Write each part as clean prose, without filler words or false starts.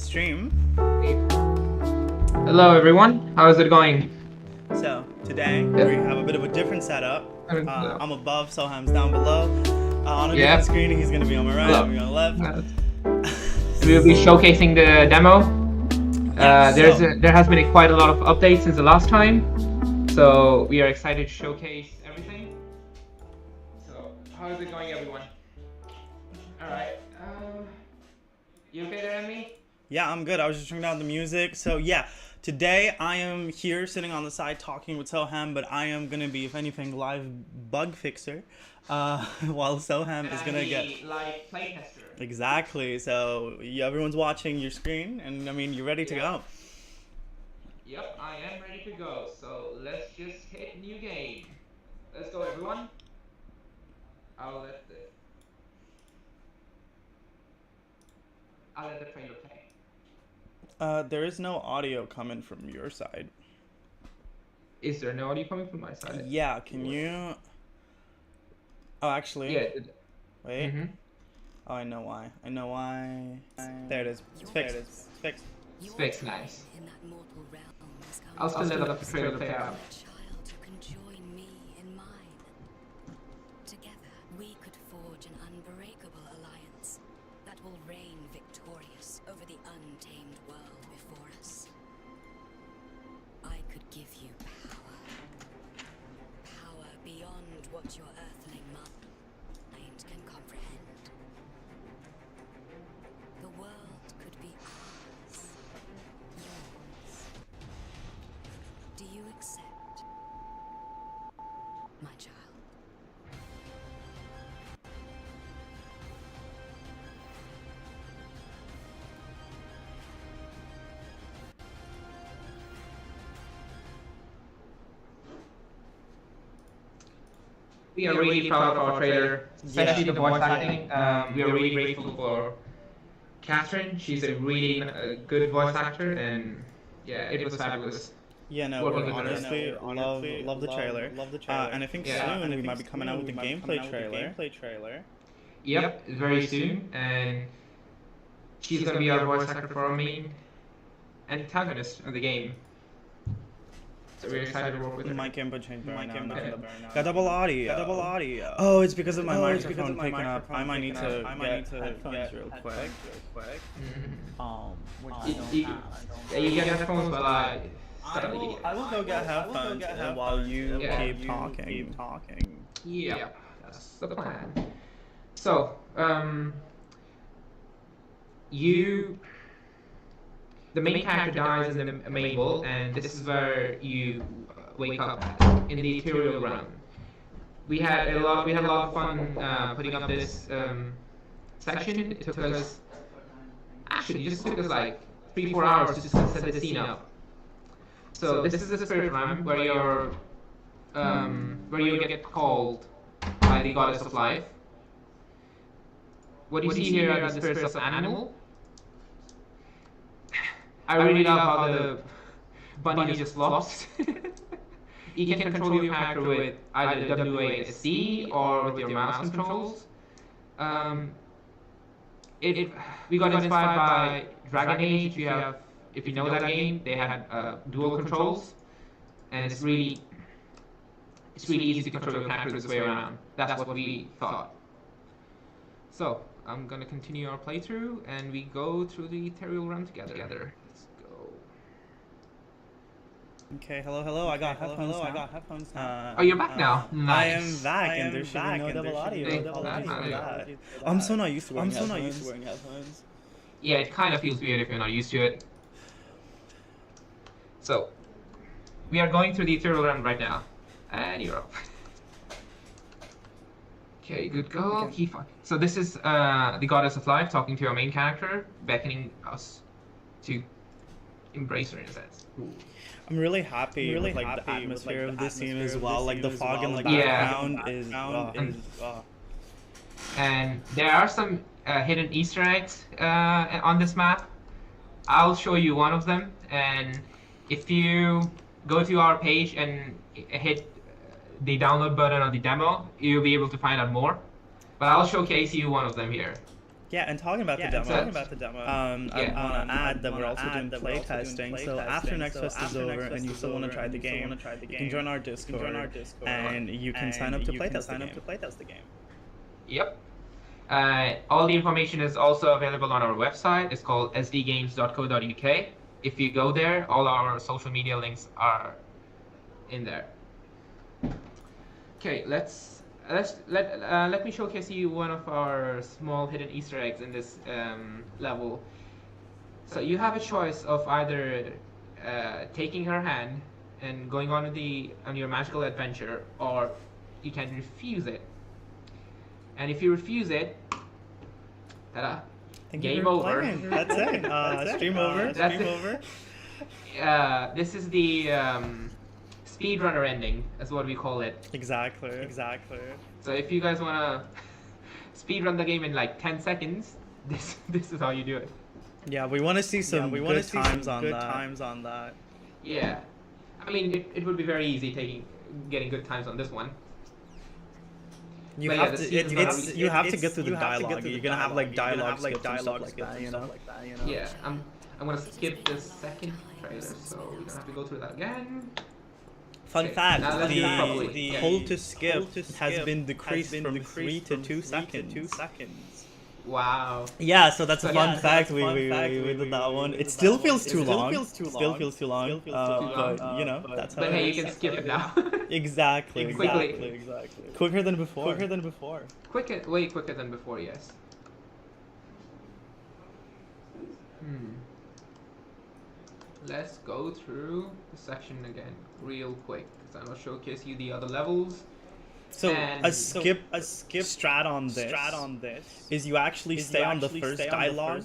stream. Hello everyone, how's it going? So today we have a bit of a different setup. I'm above, Soham's down below. On a different screen, he's gonna be on my right, I'm on the left. We'll be showcasing the demo. There has been quite a lot of updates since the last time, so we are excited to showcase everything. So how is it going, everyone? All right. You okay there, Emmy? Yeah, I'm good. I was just turning down the music. So yeah, today I am here sitting on the side talking with Soham, but I am gonna be, if anything, live bug fixer, while Soham is gonna get live playtester. Exactly. So everyone's watching your screen, and I mean you're ready to go. Yep, I am ready to go. So let's just hit new game. Let's go, everyone. I'll let the trailer play. There is no audio coming from your side. Is there no audio coming from my side? Yeah, can you... Oh, actually... Yeah. Wait. Oh, I know why. There it is. It's fixed. It's fixed. It's fixed, nice. I'll still let the trailer play out. Together, we could forge an unbreakable alliance that will reign victorious over the untamed world before us. I could give you power. Power beyond what your earthling mind can comprehend. The world could be ours. Yours. Do you accept, my child? We are really proud of our trailer, especially the voice acting. We are really grateful for Catherine. She's a really good voice actor, and yeah, it was fabulous. Yeah, no, honestly, love the trailer. And I think soon we might be coming out with the gameplay trailer. Yep, very soon, and she's gonna be our voice actor for our main antagonist of the game. So we're excited to work with her. My input changed right now. Got double audio. Oh, it's because of my microphone picking up. I might need to get headphones real quick. Yeah, you get headphones, but I will go get headphones while you keep talking. Yeah, that's the plan. So, the main character dies in the main world, and this is where you wake up in the ethereal realm. We had a lot of fun putting up this section. It took us like 3-4 hours to set the scene up. So this is the spirit realm where you get called by the goddess of life. What you see here are the spirits of the animal. I really love how the bunny just lost. You can control your character with either WASD or with your mouse controls. We got inspired by Dragon Age. If you know that game, they had dual controls, and it's really easy to control your character this way around. That's what we thought. So I'm gonna continue our playthrough, and we go through the ethereal realm together. Let's go. Okay, hello. I got headphones now. Oh, you're back now. Nice. I am back, and there should be no double audio. I'm so not used to wearing headphones. Yeah, it kind of feels weird if you're not used to it. So, we are going through the ethereal realm right now, and you're up. Okay, good go. So this is the goddess of life talking to our main character, beckoning us to embrace her in a sense. I'm really happy with the atmosphere of this scene as well. Like the fog in the background is. And there are some hidden Easter eggs on this map. I'll show you one of them, and if you go to our page and hit the download button on the demo, you'll be able to find out more. But I'll showcase you one of them here. Yeah, and talking about the demo, I want to add that we're also doing play testing. So after Next Fest is over and you still want to try the game, you can join our Discord, and you can sign up to playtest the game. Yep. All the information is also available on our website. It's called sdgames.co.uk. If you go there, all our social media links are in there. Okay, let me showcase you one of our small hidden Easter eggs in this level. So you have a choice of either taking her hand and going on your magical adventure, or you can refuse it. And if you refuse it, ta-da, game over. That's it. Stream over. This is the speedrunner ending, is what we call it. Exactly. So if you guys wanna speedrun the game in like 10 seconds, this is how you do it. Yeah, we want to see some good times on that. Yeah, I mean it would be very easy getting good times on this one. You But have yeah, to. You have to get through the dialogue. You're gonna have like dialogue skips and stuff like that, you know. Yeah, I'm gonna skip the second trailer, so we don't have to go through that again. Fun Okay, fact: now let's do it properly. the Yeah. hold to skip has been decreased from 3 to 2 seconds. Wow. Yeah, so that's a So fun yeah, fact. We did that one. It still feels too long. Still feels too long. But you know, that's how. But it hey, is. you can skip it now. Exactly. Quickly. Quicker than before. Way quicker than before, yes. Let's go through the section again real quick, because I'm gonna showcase you the other levels. So And- a skip strat on this is you actually stay on the first dialogue.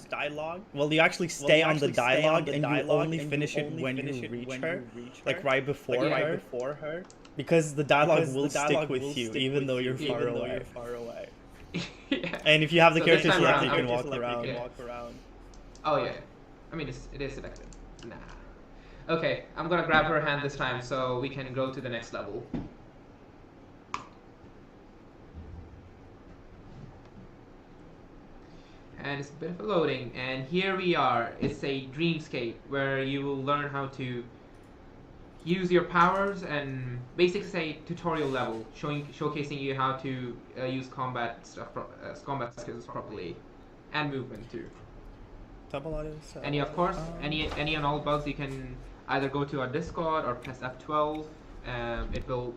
Well, you actually stay on the dialogue and you only finish it when you reach her, like right before her, because the dialogue will stick with you even though you're far away. Yeah. And if you have the So character this time selected, around, you can I'm walk around. Oh yeah. I mean, it is selected. Nah. Okay, I'm gonna grab her hand this time so we can go to the next level. And it's a bit of a loading, and here we are. It's a dreamscape where you will learn how to use your powers, and basically it's a tutorial level showcasing you how to use combat skills properly, and movement too. And of course, any and all bugs, you can either go to our Discord or press F12. It will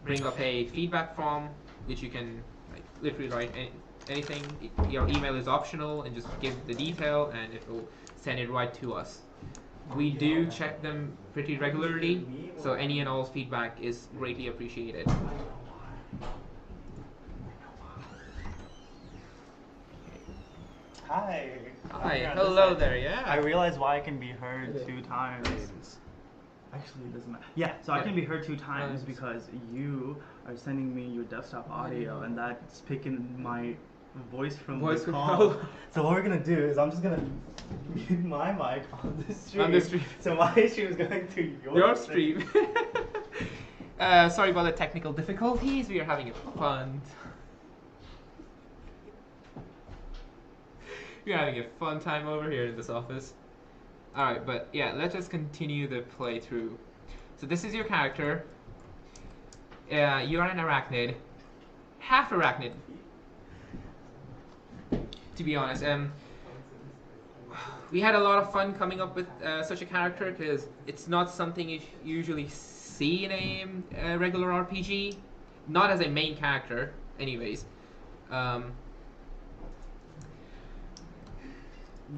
bring up a feedback form, which you can literally write anything. Your email is optional, and just give the detail, and it will send it right to us. We do check them pretty regularly, so any and all feedback is greatly appreciated. Hi. Hi, hello there, yeah. I realize why I can be heard 2 times. Actually, it doesn't matter. Yeah, so I can be heard 2 times because you are sending me your desktop audio, and that's picking my voice from the call. So what we're gonna do is I'm just gonna mute my mic on the stream. So my stream is going to your stream. Sorry about the technical difficulties. We are having fun. We're having a fun time over here in this office. Alright, but yeah, let's just continue the playthrough. So this is your character. You are an arachnid. Half arachnid, to be honest. We had a lot of fun coming up with such a character, because it's not something you usually see in a regular RPG. Not as a main character, anyways.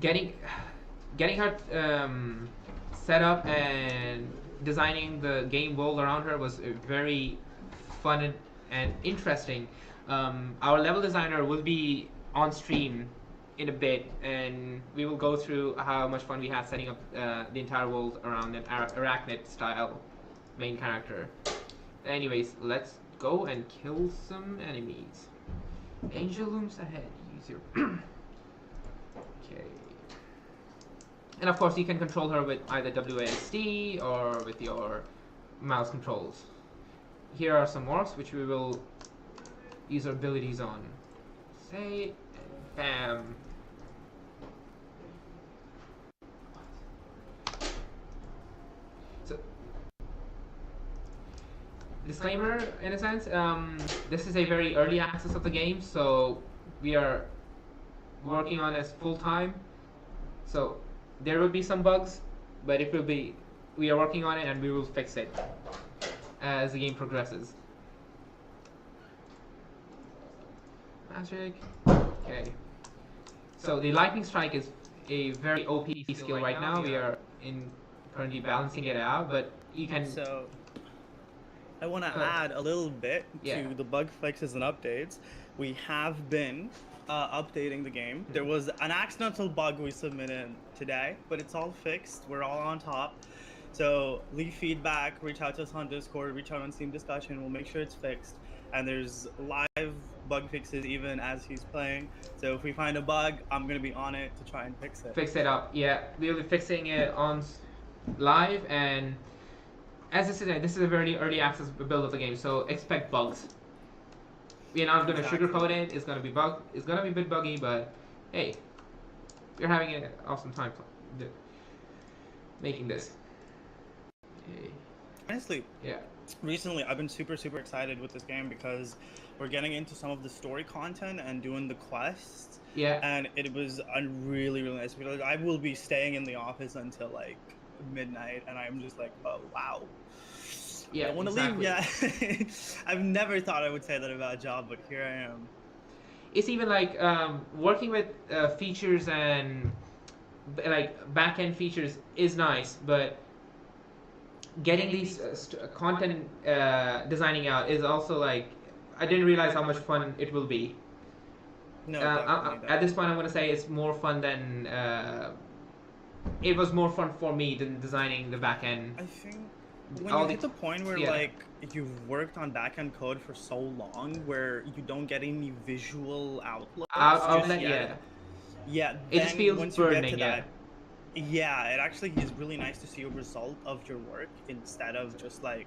Getting her set up and designing the game world around her was very fun and interesting. Our level designer will be on stream in a bit, and we will go through how much fun we had setting up the entire world around an arachnid style main character. Anyways, let's go and kill some enemies. Angel looms ahead. Use your okay. And of course, you can control her with either WASD or with your mouse controls. Here are some morphs which we will use our abilities on. Say, bam. disclaimer in a sense. This is a very early access of the game, so we are working on this full time. So there will be some bugs, but it will be. We are working on it, and we will fix it as the game progresses. Magic. Okay. So the lightning strike is a very OP skill right now. We are currently balancing it out, but you can. So I want to add a little bit Yeah. to the bug fixes and updates. We have been updating the game. There was an accidental bug we submitted today, but it's all fixed. We're all on top. So leave feedback, reach out to us on Discord, reach out on Steam discussion. We'll make sure it's fixed. And there's live bug fixes even as he's playing. So if we find a bug, I'm gonna be on it to try and fix it. Fix it up. Yeah, we'll be fixing it on live, and as I said, this is a very early access build of the game, so expect bugs. We're not gonna sugarcoat it. It's gonna be It's gonna be a bit buggy, but hey, we're having an awesome time making this. Okay. Honestly, Yeah. recently I've been super excited with this game because we're getting into some of the story content and doing the quests. Yeah. And it was really nice because I will be staying in the office until like midnight, and I'm just like, oh wow. Yeah. I want to exactly. leave. Yeah. I've never thought I would say that about a job, but here I am. It's even like working with features and like back-end features is nice, but getting these content designing out is also like, I didn't realize how much fun it will be. No, at this point, I'm gonna say it's more fun than it was more fun for me than designing the back end. I think when all you the- hit the point where yeah. like you've worked on back-end code for so long where you don't get any visual outlets Outlet, just yeah. yet. Yeah, It just then feels once you get burning, to yeah. that, yeah, it actually is really nice to see a result of your work instead of just like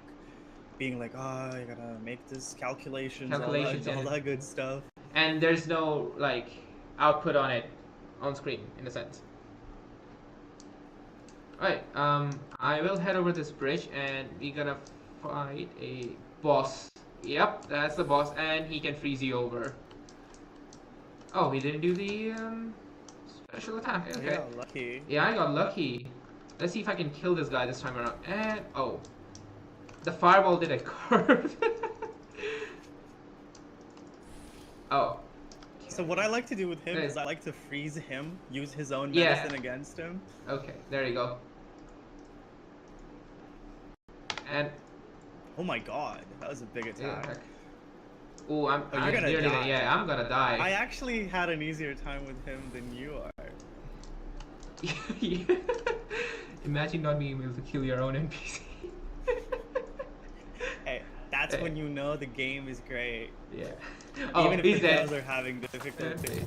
being like, oh, I gotta make this calculations, all Yeah. that good stuff. And there's no like output on it on screen in a sense. Alright, I will head over this bridge and we're gonna fight a boss. Yep, that's the boss, and he can freeze you over. Oh, he didn't do the special attack. Okay. Yeah, lucky. Yeah, I got lucky. Let's see if I can kill this guy this time around. And oh, the fireball did a curve. Oh. So what I like to do with him Hey. is I like to freeze him, use his own Yeah. medicine against him. Okay, there you go. And Oh my god, that was a big attack. yeah. Oh, I'm you're I'm gonna nearly die. there. Yeah, I'm gonna die. I actually had an easier time with him than you are. Imagine not being able to kill your own NPC. Hey, that's when you know the game is great. Yeah. Oh, Even if he's the dead. girls are having difficulty.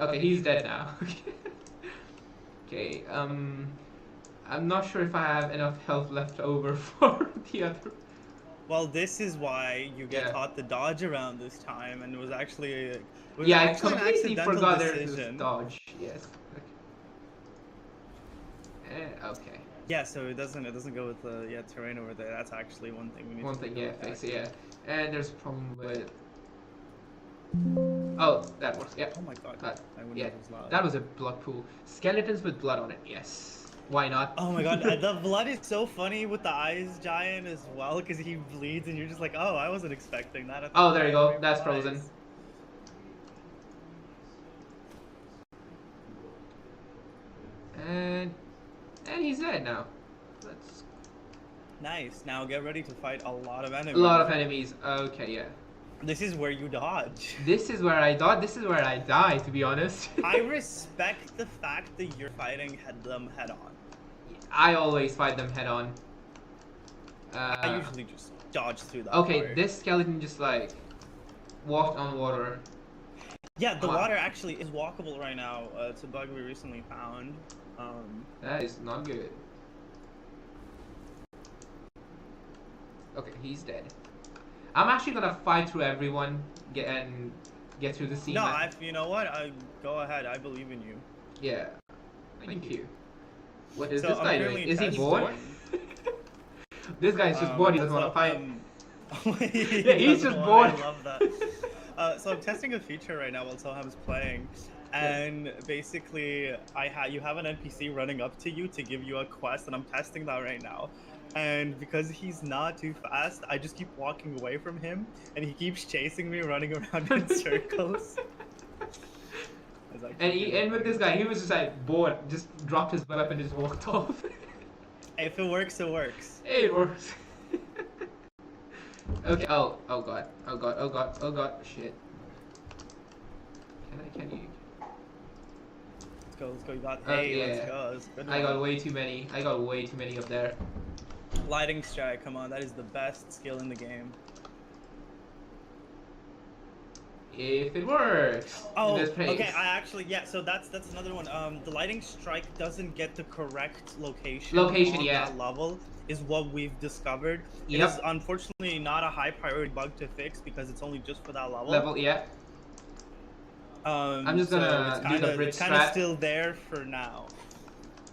Okay, he's dead now. Okay, I'm not sure if I have enough health left over for the other. Well, this is why you get Yeah. taught the dodge around this time, and it was actually Yeah, I actually an completely accidental forgot there was decision. dodge. Yes. Okay. Yeah, so it doesn't go with the terrain over there. That's actually one thing we need One to thing, do yeah, with fix that. it, yeah. And there's a problem with. Oh, that works. Yeah. Oh my god, That- I wouldn't yeah, have this loud. that was a blood pool. Skeletons with blood on it. Yes. Why not? Oh my god, the blood is so funny with the eyes giant as well, because he bleeds and you're just like, oh, I wasn't expecting that. at the Oh, there you go. time. That's frozen. Nice. And he's dead now. Let's. Nice. Now get ready to fight a lot of A enemies. lot of enemies. Okay, yeah. This is where you dodge. This is where I thought. This is where I die, to be honest. I respect the fact that you're fighting them head on. I always fight them head on. I usually just dodge through that. Okay, part. this skeleton just like walked on water. Yeah, the Wow. water actually is walkable right now. It's a bug we recently found. That is not good. Okay, he's dead. I'm actually gonna fight through everyone, get through the scene. No, you know what? Go ahead. I believe in you. Yeah. Thank you. What is So this I'm guy currently doing? Is he testing- bored? This guy is just bored. He doesn't want to fight. yeah, he's just bored. I love that. So I'm testing a feature right now while Soham is playing, and basically you have an NPC running up to you to give you a quest, and I'm testing that right now. And because he's not too fast, I just keep walking away from him, and he keeps chasing me, running around in circles. And with this guy, he was just like bored, just dropped his weapon and just walked off. If it works, it works. Hey, it works. Okay. Oh god. Oh god. Oh god. Oh god. Shit. Can you? Let's go. Let's go. You got. Yeah. Let's go. That's good. I got way too many. I got way too many up there. Lighting strike. Come on, that is the best skill in the game. If it works. Oh, in this place. okay. So that's another one. The lighting strike doesn't get the correct location. On yeah. that level is what we've discovered. Yep. It is unfortunately not a high priority bug to fix because it's only just for that level. Yeah. I'm just gonna do the bridge It's kind of strat. still there for now.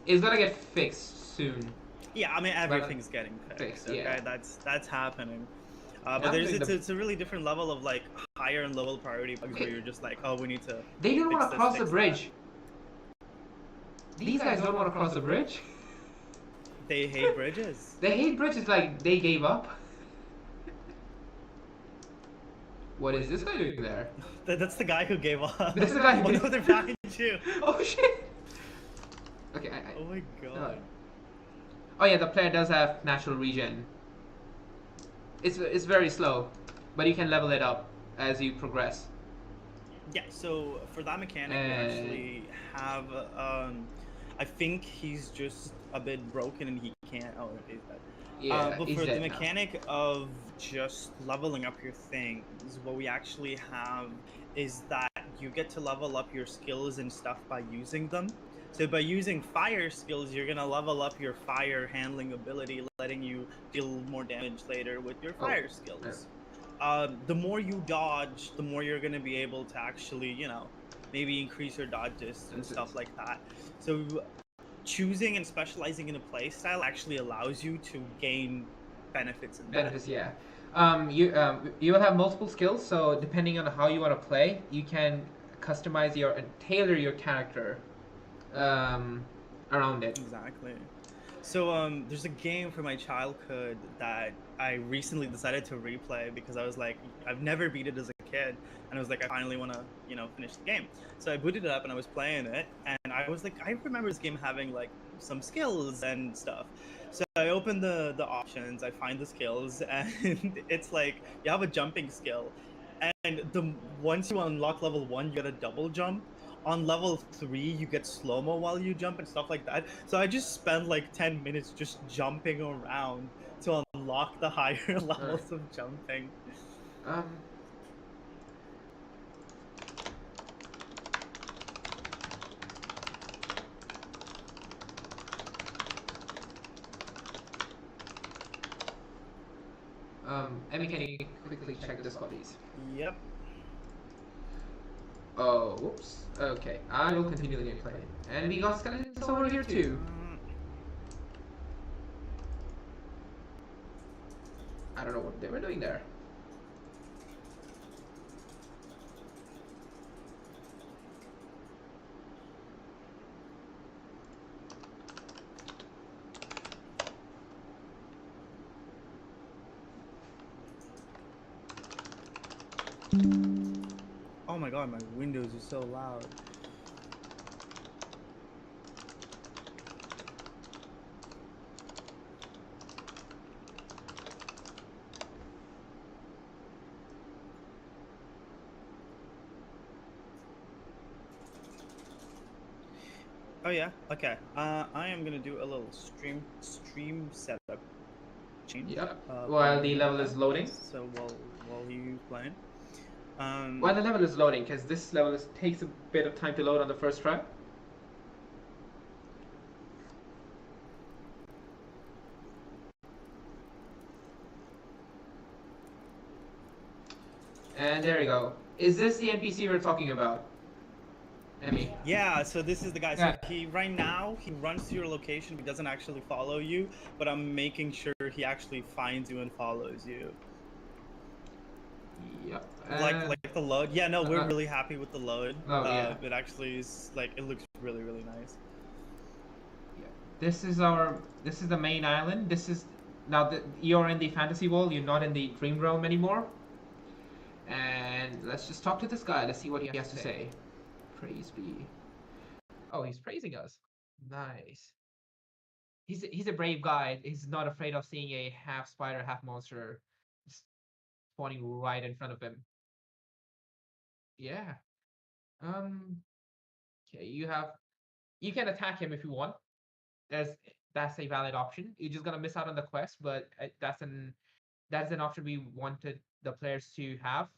It's gonna get fixed soon. Yeah, I mean everything's getting fixed. Okay, yeah. that's happening. But Yeah, it's a really different level of like higher and lower priority bugs where you're just like, oh, we need to. They don't want fix to this, cross the fix bridge. These guys don't want to cross the bridge. They hate bridges. They hate bridges like they gave up. What is this guy doing there? That's the guy who gave up. That's the guy who Oh gave no, they're behind you. Oh shit! Okay, Oh my god. Oh yeah, the player does have natural regen. It's very slow, but you can level it up as you progress. Yeah, so for that mechanic, we actually have. I think he's just a bit broken and he can't. Oh, he's dead. Yeah, but he's for the dead now. mechanic of just leveling up your things, what we actually have is that you get to level up your skills and stuff by using them. So by using fire skills, you're gonna level up your fire handling ability, letting you deal more damage later with your fire skills. The more you dodge, the more you're gonna be able to actually, maybe increase your dodge distance and stuff like that. So choosing and specializing in a playstyle actually allows you to gain benefits in that. Benefits, yeah. You will have multiple skills, so depending on how you want to play, you can customize and tailor your character around it. Exactly. So there's a game from my childhood that I recently decided to replay because I was like, I've never beat it as a kid, and I was like, I finally want to, finish the game. So I booted it up and I was playing it, and I was like, I remember this game having like some skills and stuff. So I open the options, I find the skills, and it's like you have a jumping skill, and once you unlock level 1, you get a double jump. On level 3, you get slow-mo while you jump and stuff like that. So I just spent like 10 minutes just jumping around to unlock the higher levels of jumping. Emmy, can you quickly check the squaddies? Yep. Oh, whoops. Okay, I will continue the gameplay. And we got skeletons over here too. I don't know what they were doing there. Oh my god, my windows are so loud. Oh yeah, okay. I am gonna do a little stream setup change. Yep. While the level is loading. So while you playing. While the level is loading, because this level takes a bit of time to load on the first try. And there we go. Is this the NPC we're talking about? Emmy. Yeah, so this is the guy. Yeah. So right now he runs to your location. He doesn't actually follow you, but I'm making sure he actually finds you and follows you. Yep. Like the load. Yeah, no, we're really happy with the load. Oh, yeah. It actually is like it looks really really nice. Yeah. This is the main island. This is now you're in the fantasy world. You're not in the dream realm anymore. And let's just talk to this guy. Let's see what he has to say. Praise be. Oh, he's praising us. Nice. He's a brave guy. He's not afraid of seeing a half spider, half monster spawning right in front of him. Yeah. Okay, you can attack him if you want. There's that's a valid option. You're just gonna miss out on the quest, but that's an option we wanted the players to have.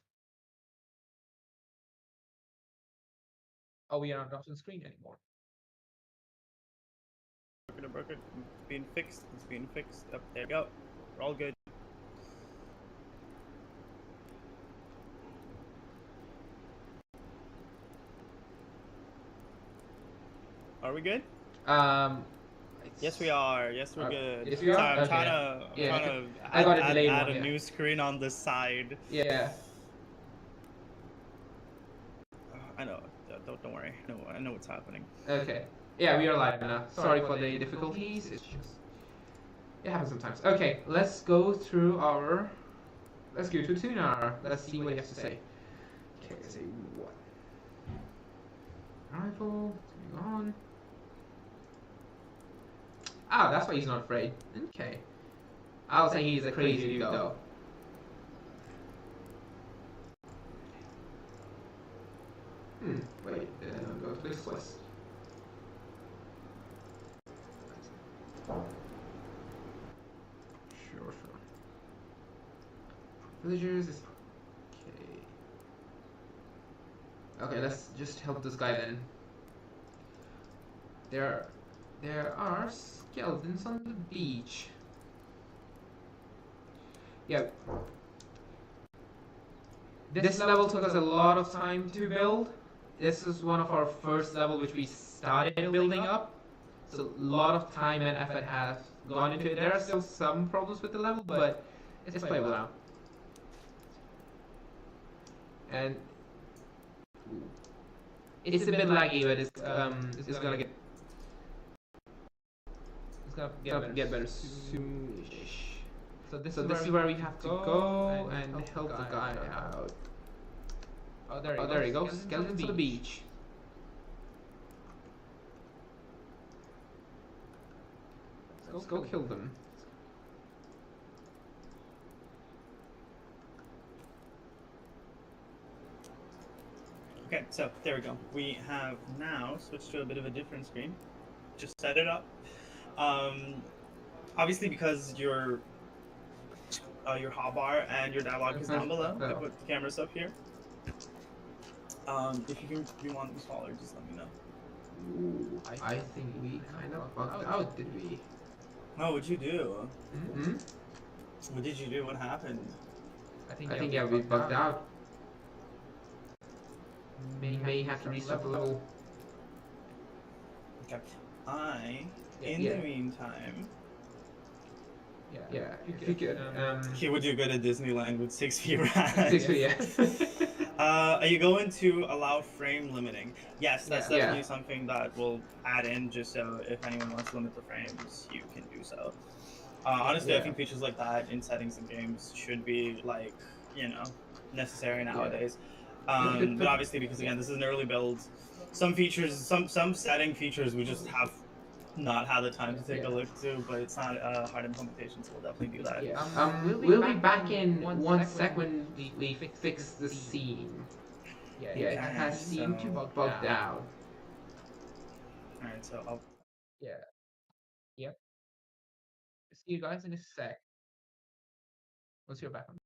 Oh, we are not on screen anymore. Broken. It's being fixed. It's being fixed. Up there you go. We're all good. Are we good? Yes, we are. Yes, we're good. Yes, we are. Sorry, I'm Okay. trying to I got it delayed add one, a new screen on the side. Yeah. I know. Don't worry. I know what's happening. Okay. Yeah, we are live now. Sorry for the difficulties. It's just it happens sometimes. Okay, let's go through our. Let's go to Tunar. Let's see what he has to say. Okay, let's see what. Rifle. Moving on. Ah, that's why he's not afraid. Okay. I'll say he's a crazy dude though. Wait, then go to this quest. Sure. Villagers is okay. Okay, let's just help this guy then. There are skeletons on the beach. Yeah. This level took us a lot of time to build. This is one of our first level which we started building up. So a lot of time and effort has gone into it. There are still some problems with the level, but it's playable now. And it's a bit laggy, but it's gonna get better soonish. So this is where we have to go and help the guy out. Oh, there he goes. Skeletons on the beach. Let's go kill them. Okay, so there we go. We have now switched to a bit of a different screen. Just set it up. Obviously, because your hotbar and your dialogue is down below, I put the cameras up here. If you want them smaller, just let me know. Ooh, I think we kind of bugged out, did we? Oh, what'd you do? Mm-hmm. What did you do? What happened? I think yeah, we bugged out. May have to restart the level. Okay. In the meantime. Yeah, if you could. Okay, would you go to Disneyland with 6 feet rats? 6 feet, yeah. Are you going to allow frame limiting? Yes, that's definitely Yeah. something that we'll add in just so if anyone wants to limit the frames, you can do so. Honestly, I think features like that in settings and games should be like, necessary nowadays. But obviously, because again, this is an early build, some features, some setting features we just have not had the time to take a look to, but it's not hard implementation, so we'll definitely do that. Yeah. We'll be back in 1 sec when we fix the scene. Yeah, it has seemed to bugged out. Alright, so I'll... Yeah. Yep. See you guys in a sec. Once you're back on.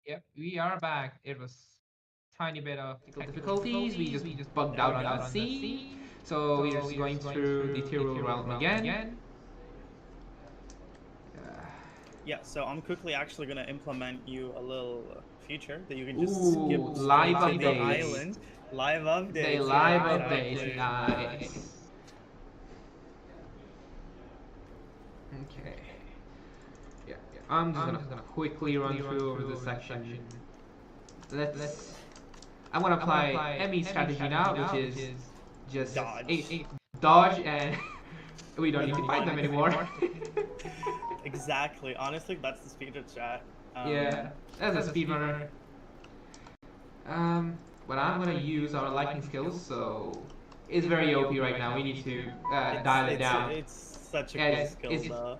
Yep, we are back. It was tiny bit of technical difficulties. We just bugged out on the scene. So we're just going through the Tyrell realm again. Yeah, so I'm quickly actually gonna implement you a little feature that you can just skip Ooh, straight live to the updates. island. Live updates. They live yeah, updates, exactly. nice. Okay. Yeah, I'm just gonna quickly run through over this section. Let's. I'm gonna apply Emmy's strategy now, which is just Dodge. dodge, and we don't need to fight them anymore. Exactly. Honestly, that's the speed of chat. Yeah, as a speedrunner. But I'm gonna use our lightning skills, so it's very OP right now. We need to dial it down. It's such a Yeah, cool skill, it's- though.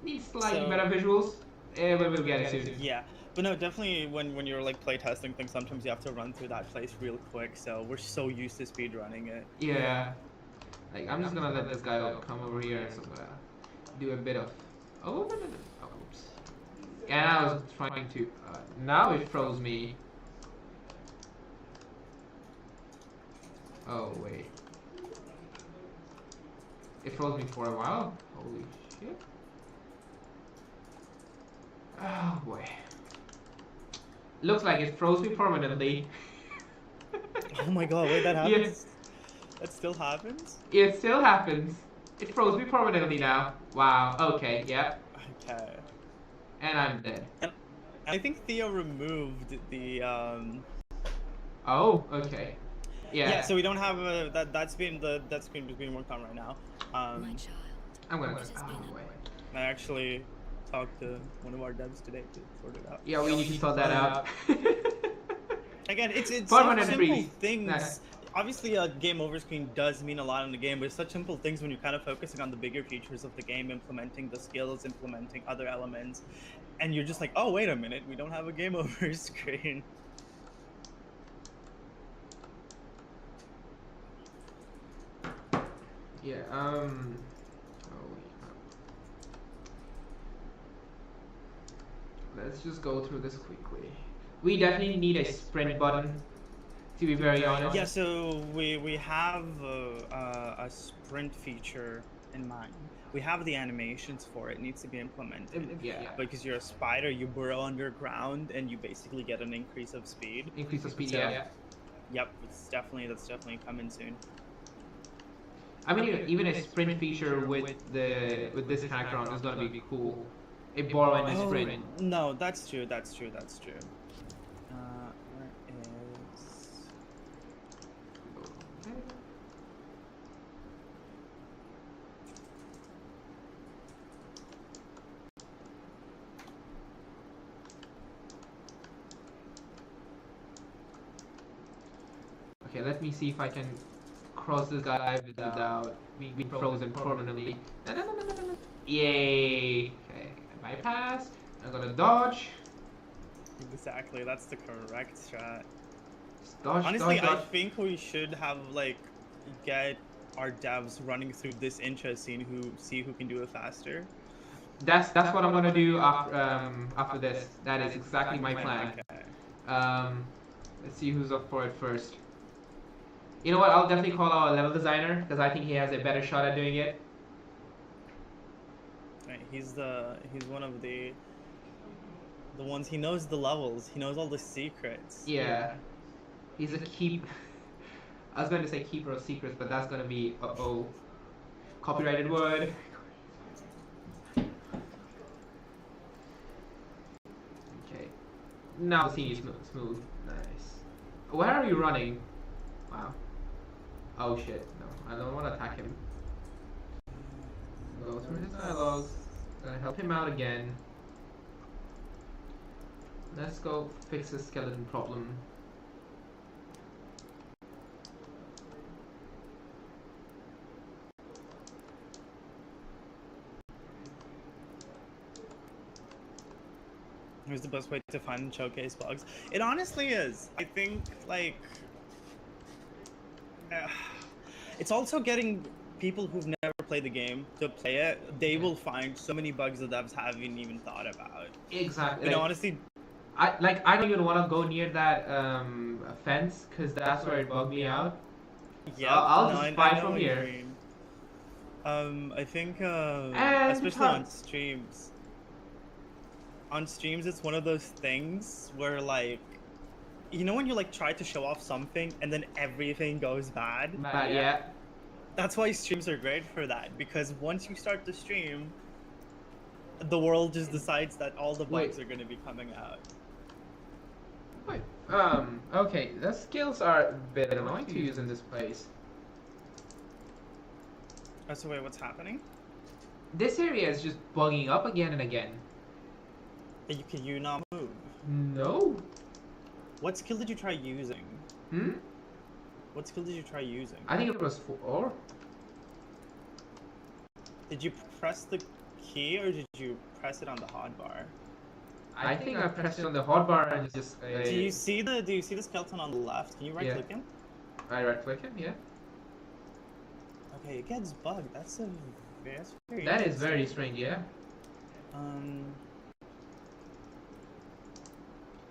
Needs slightly So- better visuals, but we'll get it soon. Yeah, but no, definitely when you're like playtesting things, sometimes you have to run through that place real quick. So we're so used to speed running it. Yeah. Like, I'm just gonna let this guy come over here, so do a bit of. Oh, no, no, no. Oh, oops. And I was trying to. Now it froze me. Oh, wait. It froze me for a while. Holy shit. Oh, boy. Looks like it froze me permanently. Oh my god, wait, that Yeah. happens? That still happens? It still happens. It froze me permanently now. Wow. Okay. Yep. Okay. And I'm dead. I think Theo removed the Oh. Okay. Yeah. so we don't have that's being being worked on right now. My child. I'm gonna. This has Oh, been a- wait. I actually talked to one of our devs today to sort it out. Yeah, we need to sort that out. Again, it's Permanent such simple freeze. things. Nice. Obviously, a game over screen does mean a lot in the game, but it's such simple things when you're kind of focusing on the bigger features of the game, implementing the skills, implementing other elements, and you're just like, oh, wait a minute, we don't have a game over screen. Yeah. Holy crap. Let's just go through this quickly. We definitely need a sprint button. To be very honest. Yeah, so we have a sprint feature in mind. We have the animations for it. It needs to be implemented. Yeah. Because you're a spider, you burrow underground, and you basically get an increase of speed. Increase the speed. So- Yeah. Yep, that's definitely coming soon. I mean, even a sprint feature with this character on is gonna be cool. A borrow and a sprint. No, that's true. Where is? Okay, let me see if I can cross this guy without being frozen permanently. No, no, no, no, no, no. Yay! Okay, bypass. I'm gonna dodge. Exactly, that's the correct strat. Just dodge, Honestly, dodge, I dodge. think we should have like get our devs running through this intro scene who can do it faster. That's what I'm gonna do after this. That is exactly my plan. Okay. Let's see who's up for it first. You know what? I'll definitely call our level designer because I think he has a better shot at doing it. Right, he's one of the ones. He knows the levels. He knows all the secrets. Yeah, he's a keep. I was going to say keeper of secrets, but that's gonna be copyrighted word. Okay, now the scene is smooth. Nice. Where are you running? Wow. Oh shit! No, I don't want to attack him. Go through his dialogues. Gonna help him out again. Let's go fix the skeleton problem. Here's the best way to find and showcase bugs. It honestly is. I think like it's also getting people who've never played the game to play it. They will find so many bugs that devs haven't even thought about. Exactly. You know, honestly, I don't even want to go near that fence because that's where it bugged me out. Yeah, I'll no, just I spy know from what you here. mean. I think, And especially on streams. On streams, it's one of those things where, like, you know when you, like, try to show off something and then everything goes bad? But yeah. That's why streams are great for that, because once you start the stream, the world just decides that all the bugs are going to be coming out. Wait. Okay, the skills are a bit annoying to use in this place. Oh, so wait, what's happening? This area is just bugging up again and again. Can you not move? No. What skill did you try using? Hmm? What skill did you try using? I think it was 4. Did you press the key or did you press it on the hotbar? I think I pressed it on the hotbar and just. Do you see the skeleton on the left? Can you right click him? I right click him, yeah. Okay, it gets bugged. That's very That is very interesting. strange, yeah. Um,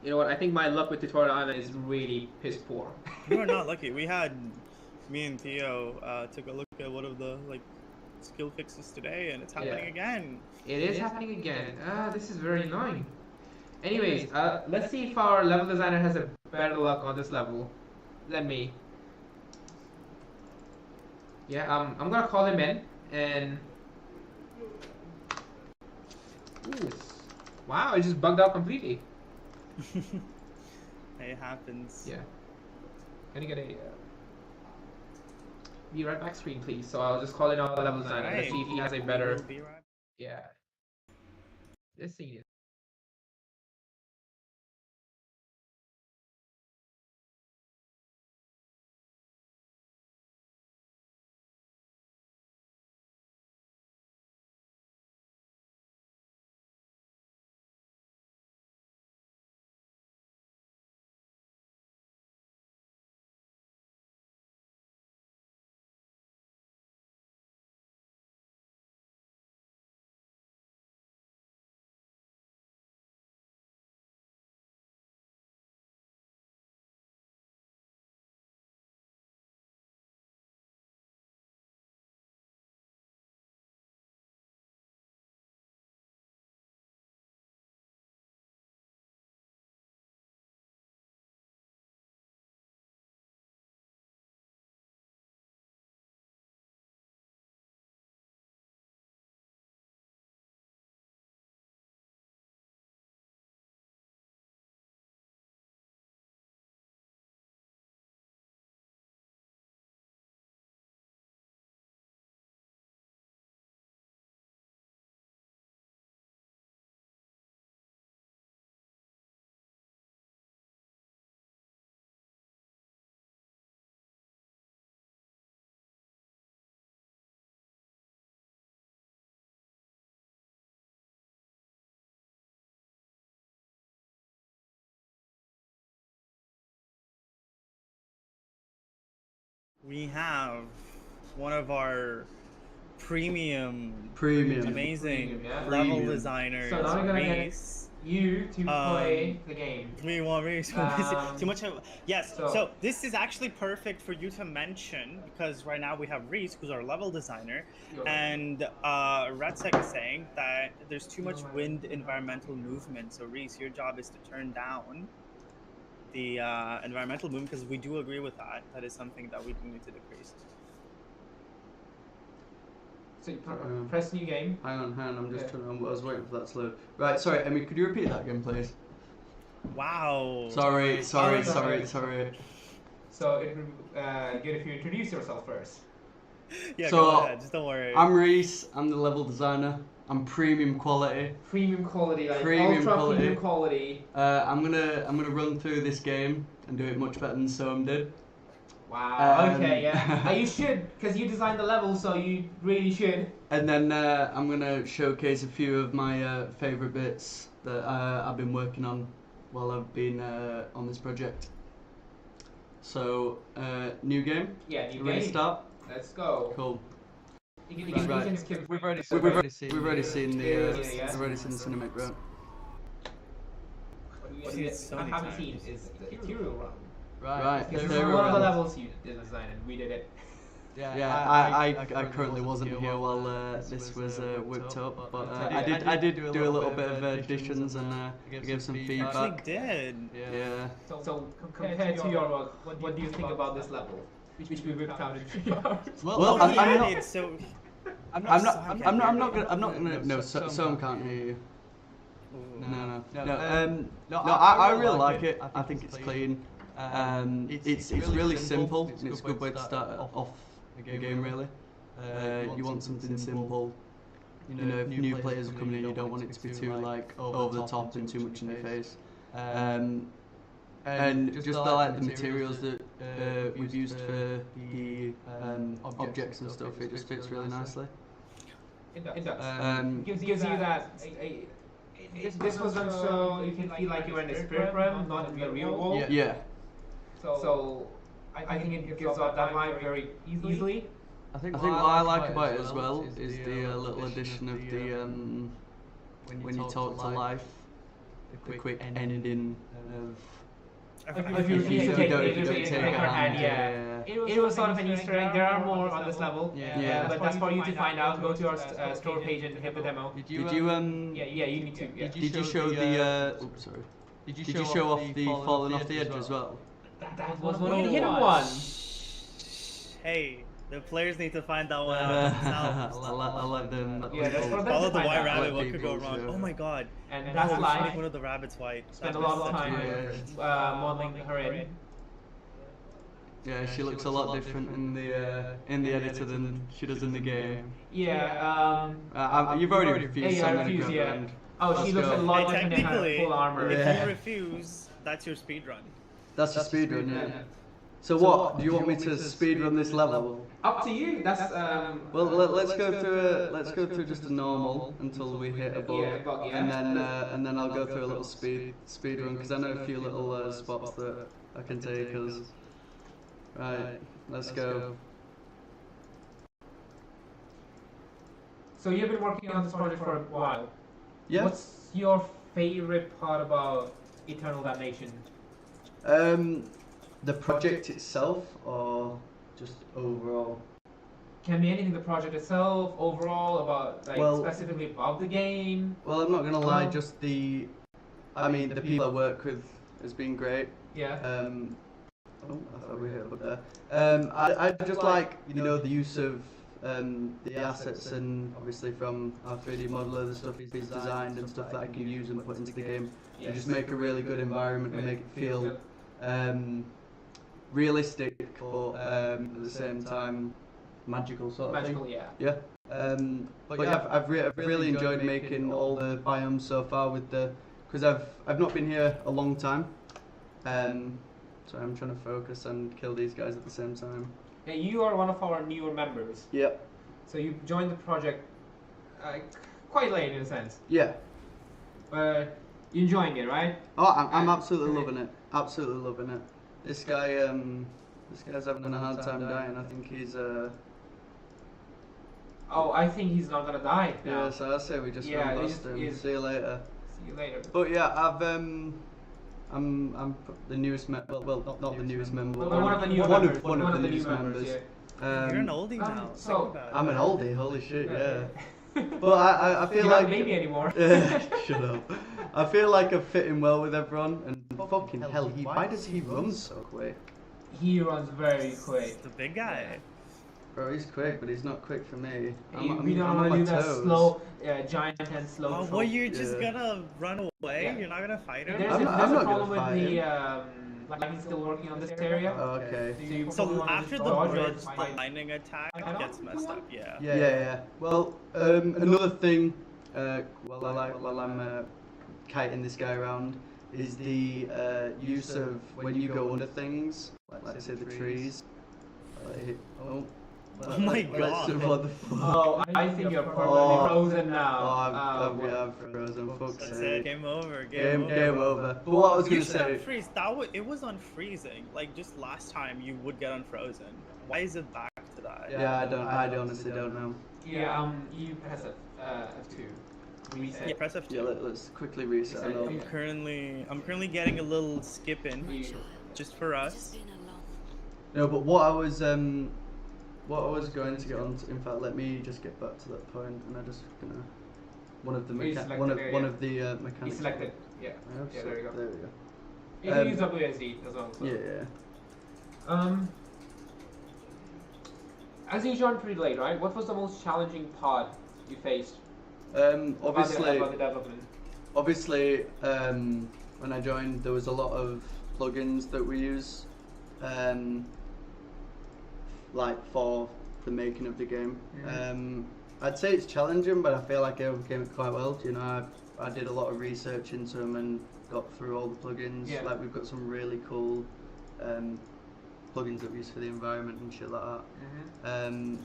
You know what? I think my luck with Tutorial Island is really piss poor. you are not lucky. Me and Theo took a look at one of the skill fixes today, and it's happening again. It is happening again. This is very annoying. Anyways, let's see if our level designer has a better luck on this level than me. Yeah, I'm gonna call him in and. Ooh. Wow, it just bugged out completely. It happens. Yeah. Can you get a be right back screen, please? So I'll just call in our level designer and see if he has a better. We'll be right- Yeah. This scene is. We have one of our premium amazing yeah. level Premium. designers, So now we're gonna get Reese. You to play the game. We want Reese. Too much of, yes. So- So this is actually perfect for you to mention because right now we have Reese, who's our level designer, and Redsec is saying that there's too much wind environmental movement. So Reese, your job is to turn down the environmental movement because we do agree with that. That is something that we do need to decrease. So you press new game. Hang on, I'm just Okay. trying. I was waiting for that to load. Right, sorry, Emmy, could you repeat that again, please? Wow. Sorry. So it would be good if you introduce yourself first. Yeah, So, go ahead. Just don't worry. I'm Reese, I'm the level designer. I'm premium quality. Premium quality, like Premium ultra quality. premium quality. I'm gonna run through this game and do it much better than Soam did. Wow. Okay, yeah. You should, because you designed the level, so you really should. And then I'm gonna showcase a few of my favourite bits that I've been working on while I've been on this project. So, new game. Yeah, new You ready to game. start? Let's go. Cool. You can Right. skip. We've already seen the Yeah. cinematic, right? What do see, so I many haven't times. seen is the Ethereal run. Right. This is Ethereal one of the run. levels you design, and we did it. I currently wasn't here while this was whipped up, but I did do a little bit of additions and I gave some Actually feedback. did. Yeah. So compared to your work, what do you think about this level, which we whipped out in 3 hours? Well, I'm yeah, not. it's so. I'm not gonna. No, Soam can't hear you. No. I really like it. I think it's clean. It's really simple. And it's a good way to start off a game, really. You want something simple. You know, if new players are coming in, you don't want it to be too like over the top and too much in your face. And just like the materials that we've used for the objects and stuff, it just fits really nicely. It does. Gives you that. This was done so you can feel like you were in a spirit realm, not in the real world. Yeah. So I think it gives out that vibe very easily. I think what I like about it as well is the little addition of the when you talk to life, the quick ending of. If you don't take her hand, yeah. It was sort of an Easter egg. There are more on this level. Yeah. But that's for you to find out. Go to our store page and hit the demo. Did you Yeah, you need to. Yeah. Did you show the oops, sorry. Did you show off the falling off the edge as well? That was one of the hidden ones. Hey, the players need to find that one out themselves. I'll let them. Yeah, that's for them Follow to the find white out. rabbit. Let What could go people wrong? show. Oh my god. And Oh, that's make live. one of the rabbits white. Spent a That'd lot be of such a time good- modeling her in. Yeah, she looks a lot different in the editor than she does in the game. Yeah. You've already refused, so I I'm gonna refuse, grab yeah. her and Oh, she let's looks go. a lot Hey, different in her technically, full armor. if Yeah. you refuse, that's your speed run. That's the speedrun, yeah. So what? Do you want me to speedrun this level? Up to you. That's Well, let's go through just a normal until we hit a bug, Yeah, bug, yeah. and then I'll go through a little speed run because I know a few little spots that I can take us. Right, let's go. So you've been working on this project for a while. Yeah. What's your favorite part about Eternal Damnation? The project itself, or just overall? Can be anything. The project itself, overall, about like Well- specifically about the game. Well, I'm not gonna lie, just the people I work with has been great. Yeah. Oh, I thought we hit a bug there. I just like, you know, the use of the assets and obviously from our 3D modeler, the stuff he's designed and stuff that I can use and put into the game and just make a really good environment and make it feel realistic, but at the same time magical sort of Magical, thing. yeah. Yeah. But yeah, I've really enjoyed making all the biomes so far with the, because I've not been here a long time. So I'm trying to focus and kill these guys at the same time. Yeah, you are one of our newer members. Yep. So you joined the project quite late in a sense. Yeah. You're enjoying it, right? Oh, I'm absolutely loving it. Absolutely loving it. This guy's having a hard time dying. I think he's Oh, I think he's not gonna die now. yeah. So I say we just Yeah, run they past just- him. is- See you later. See you later. But yeah, I'm the newest member. Well, not the newest member. But but one of the new one members. of the new newest members. Yeah. You're an oldie now. so- Think about it. I'm an oldie. Holy shit, yeah. But I feel You're like not a baby anymore. shut up. I feel like I'm fitting well with everyone, and fucking hell, why does he run so quick? He runs very quick. The big guy. Bro, he's quick, but he's not quick for me. We don't I'm want on to do my that toes. slow, giant and slow. Oh, troll. well, you're just Yeah. gonna run away? Yeah. You're not gonna fight him? There's I'm a, not- there's I'm a not problem gonna with fight the like he's still working on this area. Oh, okay. So you So probably wanna after just the dodge blood it, fight. lightning attack I don't gets know. messed up, yeah. Yeah. Well, another thing, while I'm kiting this guy around, is the use of when you go under things, like let's say the trees. Oh my let's- God. What the fuck? Oh, I think you're permanently Oh. frozen now. I'm frozen. Fuck's That's it. sake. Game over. Game over. But what I was You gonna should say. unfreeze. It was unfreezing. Like just last time, you would get unfrozen. Why is it back to that? Yeah, I honestly don't know. Yeah, you press F2. reset. Yeah, press F2. Yeah, let's quickly reset. Reset, and yeah. I'm currently getting a little skip in You- just for It has us. been a long No, but what I was going to get on to, in fact, let me just get back to that point, and I'm just gonna one of the You mecha- selected one of there, one yeah. of the You mechanics. selected, yeah. I have, Yeah, so there you go. There we go. You can Um, use WSD as well. So. Yeah. As you joined pretty late, right? What was the most challenging part you faced? Obviously, about the development. obviously, when I joined, there was a lot of plugins that we use, like for the making of the game. I'd say it's challenging, but I feel like I overcame it quite well. You know, I did a lot of research into them and got through all the plugins. Yeah. Like we've got some really cool plugins that we use for the environment and shit like that.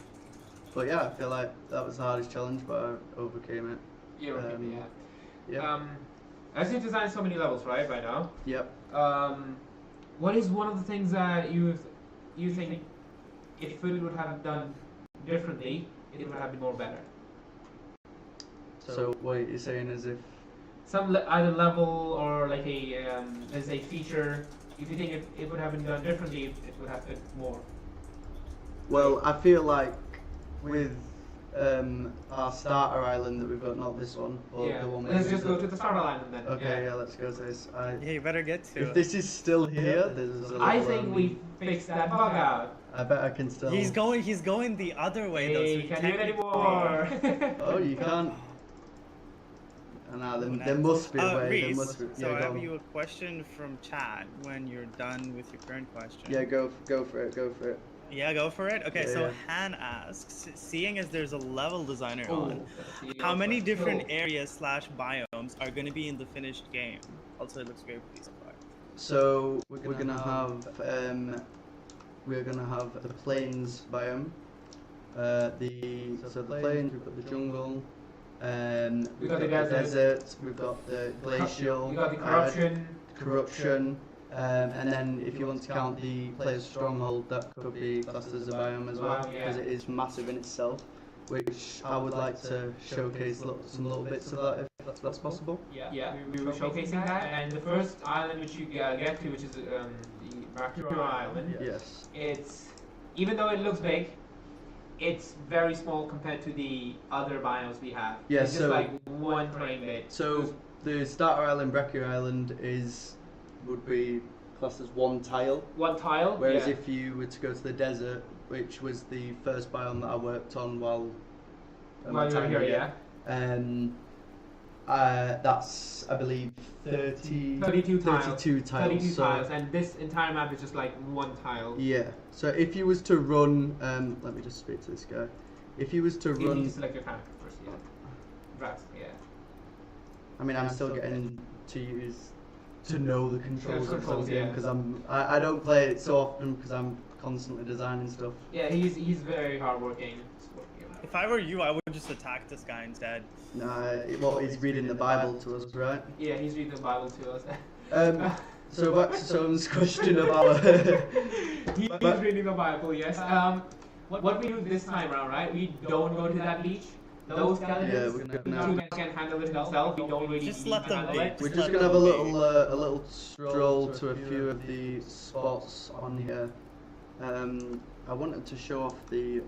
But yeah, I feel like that was the hardest challenge, but I overcame it. Yeah, okay, Um, yeah. Yeah. As you designed so many levels, right now, Yep. what is one of the things that you think if it would have done differently, it would have been more better? So what you're saying is if Either level or like there's a feature. If you think it would have been done differently, it would have been more. well, I feel like with our starter island that we've got, not this one, but Yeah. the one. Let's we just use go to the starter island then. Okay, yeah, let's go to this. Yeah, you better get to If it. this is still here, there's a I little, think we fixed that bug out. I bet I can still. He's going the other way though. So Hey, he can't do it technically- anymore. Oh, you can't. Nah, there must be a way. There Reese, must be. so I Yeah, have go. you a question from chat when you're done with your current question. Yeah, go for it. Go for it. Yeah, go for it. Okay, Yeah, so yeah. Han asks, seeing as there's a level designer Oh, on, how many different areas / biomes are going to be in the finished game? Also, it looks very pretty so far. So we're gonna have the plains biome. The plains. We've got the jungle. We've got the the desert. desert. We've got the glacial. You got the corruption. corruption. And then if you want to count the player's stronghold, that could be classed as a biome as well, Wow, yeah. because it is massive in itself, which I would like to showcase some little bits of that if that's possible. Yeah, we were showcasing that, and the first island which you get to, which is the Rakura Island. Yes. It's even though it looks big, it's very small compared to the other biomes we have. Yeah, it's just so- like one terrain bit. So the starter island, Breccia Island, would be classed as one tile. One tile. Whereas yeah. if you were to go to the desert, which was the first biome that I worked on while While you were here, yeah. That's I believe 32 tiles. 32 tiles. 32 so, tiles, and this entire map is just like one tile. Yeah. So if you was to run, let me just speak to this guy. If you was to You need run, to select your character first, yeah. Right, yeah. I mean, I'm still getting to know the controls of the controls, game yeah. because I don't play it so often because I'm constantly designing stuff. Yeah, he's very hardworking. If I were you, I would just attack this guy instead. Well, he's reading the Bible to us, right? Yeah, he's reading the Bible to us. So back to Some's question about. He's reading the Bible, yes. What we do this time around, right? We don't go to that beach. Those skeletons, Yeah, we're gonna- two guys can handle it themselves. We don't really Just need let to them handle be. it. We're Just just let gonna have a them be. little stroll to a few of the spots on here. I wanted to show off the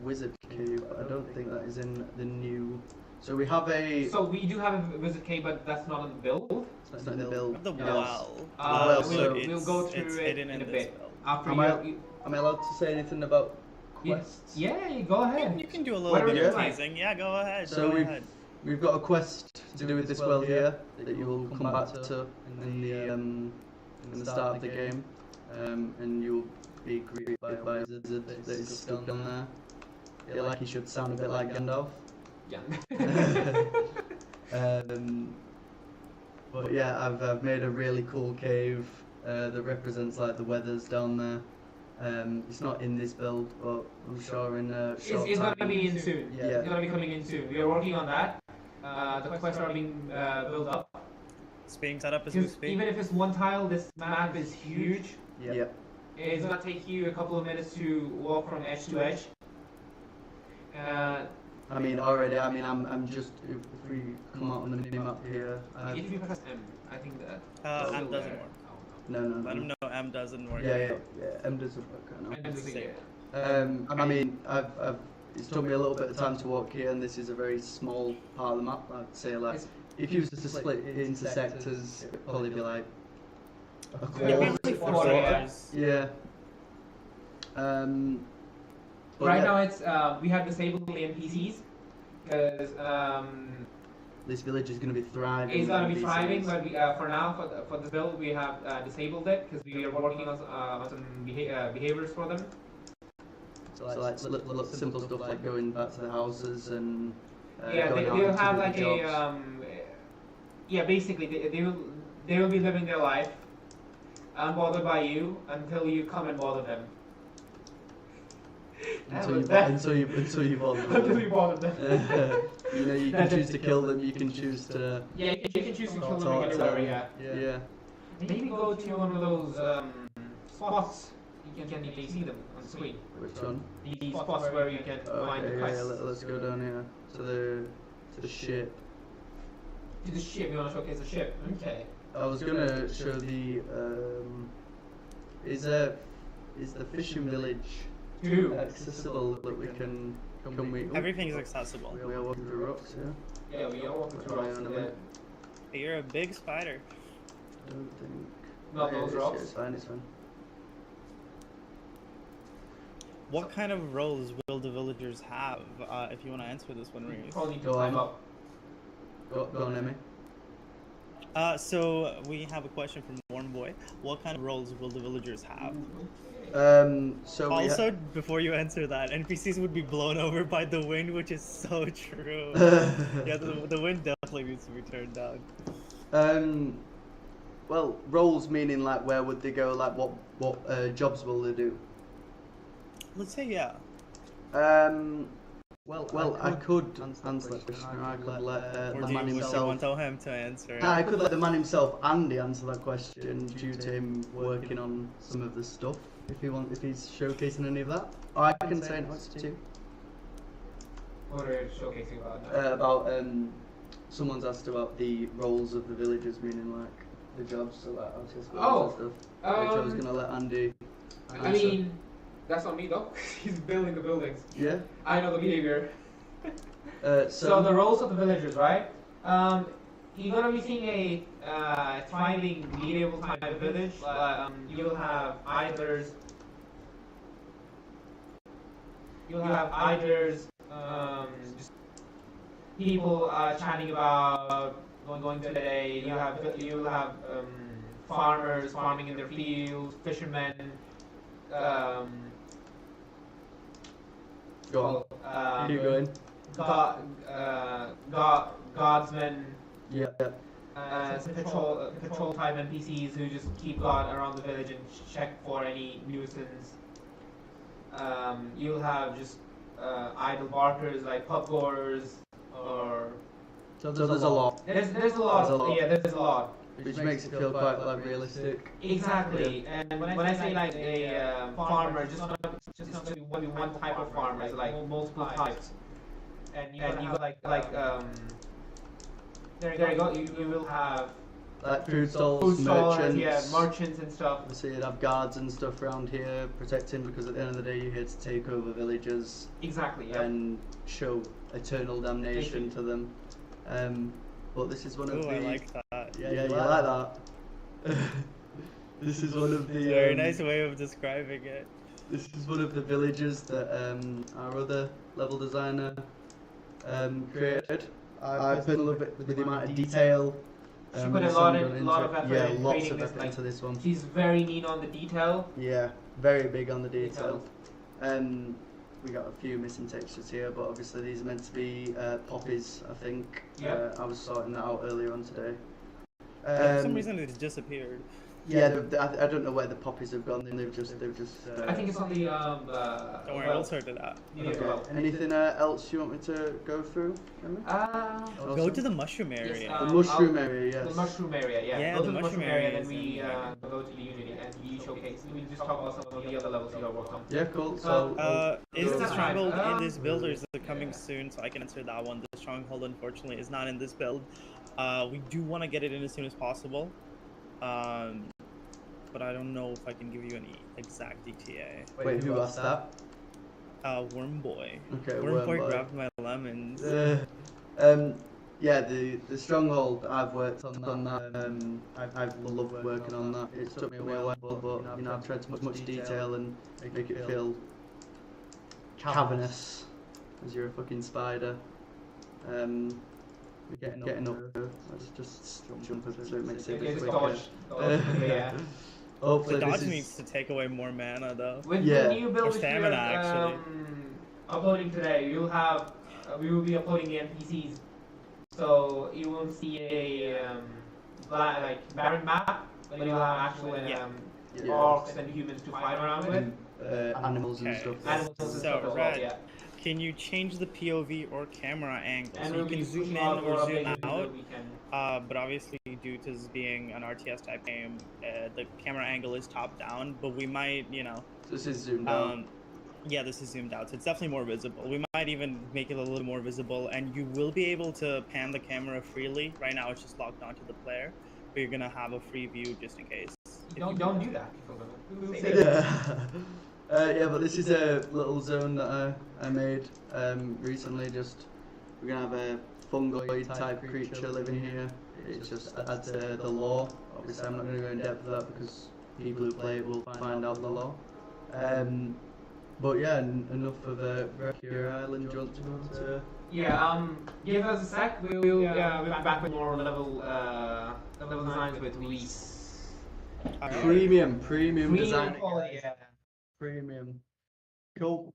wizard cave, but I don't think that is in the new. So we have a. So we do have a Wizard Cave, but that's not on the build. It's not in the build. The Yes. well. well, so so we'll go through it's it hidden in a this bit. well. After Am I- you, Am I allowed to say anything about you- quests? yeah, go ahead. You can do a little Whatever bit you of like. teasing. Yeah, go ahead. So go ahead. we've got a quest to do with this well here that you will come back to in the start of the game, and you'll be greeted by a wizard that is stuck on there. I feel like he should sound a bit like Gandalf. Yeah. But yeah, I've made a really cool cave that represents like the weathers down there. It's not in this build, but I'm sure in a short It's time. gonna be in soon. Yeah. It's gonna be coming in soon. We are working on that. The quests are being built up. It's being set up as we Because speak. even if it's one tile, this map is huge. Yep. It's gonna take you a couple of minutes to walk from edge to edge. I mean, already. I mean, I'm just if we come out on the mini map here. If you press M, I think that. M doesn't work. No. Let him know M doesn't work. Yeah. M doesn't work right now. M doesn't get. I mean, it's took me a little bit of time to walk here, and this is a very small part of the map. I'd say, like, if you was to split it into sectors, it'd probably be like a Maybe quarter. 4 Yeah. hours. Yeah. But Right yeah, now, it's we have disabled the NPCs because this village is going to be thriving. it's gonna be with thriving. NPCs. But we, for now, for the build, we have disabled it because we are working on some behaviors for them. So like simple stuff like going back to the houses and Yeah, going out they'll into have the like jobs. yeah, basically they will be living their life unbothered by you until you come and bother them. until you bother Until them. you bother them. You know, you can choose to kill them. You can choose to. Yeah, you can choose to kill them talk to anywhere. them. Yeah. Yeah. Maybe go to one of those spots you can see them on the screen. Which one? The spots where you can find the Okay, quests. let's go down here to the ship. To the ship. You want to showcase the ship? Okay. I was gonna show the is the fishing village Two. accessible that we can we Everything's accessible. we are walking through rocks here. Yeah, we are walking through Right rocks. on the Yeah. way. You're a big spider. Don't think. Not Yeah, those it's- rocks. It's fine. It's fine. What kind of roles will the villagers have? If you want to answer this one, You Reese. probably need to Go climb on. up. Go on, Emmy. So we have a question from Warm Boy. What kind of roles will the villagers have? So Also, before you answer that, NPCs would be blown over by the wind, which is so true. Yeah, the wind definitely needs to be turned down. well, roles meaning like where would they go? Like what jobs will they do? Let's say yeah. Well, I could answer that question. Or I could let Or the do man you himself. want to tell him to answer? I could let the man himself, Andy, answer that question due to him working on some of the stuff. If he's showcasing any of that, or I can say no, it's too. What are you showcasing about? About someone's asked about the roles of the villagers, meaning like the jobs, so like office Oh, and stuff. Which I was gonna let Andy. I mean, that's on me though. He's building the buildings. Yeah. I know the behavior. So So the roles of the villagers, right? You're gonna be seeing a thriving, medieval type of village. You'll have idlers. Just people chatting about going to the day. You'll have farmers farming in their fields, fishermen. Go on. Keep going. Guardsmen, Yeah. patrol type NPCs who just keep guard around the village and check for any nuisance. You'll have just idle barkers like pub goers, or So there's a lot, there's a lot. There's a lot. Yeah, there's a lot. which makes it feel quite like realistic. Exactly. And when I say like a farmer, just not be one type of farmer. It's like multiple types. And you got there you go. You will have Like food stalls, food stalls, merchants. yeah, merchants and stuff. So you'd have guards and stuff around here protecting, because at the end of the day you're here to take over villages Exactly. Yeah. and show eternal damnation to them. But this is one of Ooh, the. I like that. Yeah, you like that. This is one of the. Very nice way of describing it. This is one of the villages that our other level designer created. I personally love it with the amount of detail. She put a the lot sun of gone lot into of it. effort Yeah, in lots creating of this. effort Like, into this one. she's very neat on the detail. Yeah, very big on the detail. We got a few missing textures here, but obviously these are meant to be poppies, I think. Yep. I was sorting that out earlier on today. For some reason it disappeared. Yeah, I don't know where the poppies have gone. They've just. I think it's on the Don't worry, we'll sort it out. Okay. Anything else you want me to go through, Emma? Go to the mushroom area. Yes, The mushroom area, yes. The mushroom area, yeah. Yeah, Go the to the mushroom mushroom area, area then is we in there. go to the Unity and we showcase. We just talk about some of the other levels you are working on. Yeah, cool. So, Is the That's stronghold right. in this build or is it coming soon? So I can answer that one. The stronghold, unfortunately, is not in this build. We do want to get it in as soon as possible. But I don't know if I can give you any exact ETA. wait, who asked that? Wormboy. Okay, Wormboy Wormboy. grabbed my lemons. Yeah, the stronghold. I've worked on that. I've loved working on that. It took me a while, but you know I've tried to put much detail and make it feel cavernous, as you're a fucking spider. Getting up. Let's just jump over so it makes it a bit Just quicker. dodge, yeah. Hopefully The dodge this needs to take away more mana though. With Yeah. the new build Or which stamina, we are actually. uploading today, you'll have we will be uploading the NPCs, so you won't see a like barren map, but you'll have actual Yeah. orcs and humans to fight around with, animals and Okay. stuff. animals and So, stuff as well. Red, Yeah. Can you change the POV or camera angle? And So we'll you be can zoom pushing in out more or zoom updates out. that we can. But obviously, due to this being an RTS type game, the camera angle is top down. But we might, This is zoomed out. yeah, this is zoomed out, so it's definitely more visible. We might even make it a little more visible, and you will be able to pan the camera freely. Right now, it's just locked onto the player, but you're gonna have a free view just in case. Don't do that. Yeah, but this is a little zone that I made recently. We're gonna have a fungoid type creature living here. It just adds to the lore. Obviously, I'm not gonna go in depth with that because people who play it will find out the lore. But yeah, enough of Recure Island. Do you want to? Yeah. Give us a sec. We'll be back with more level designs with Luis. Alright. Premium design. quality. Yeah. Premium. Cool.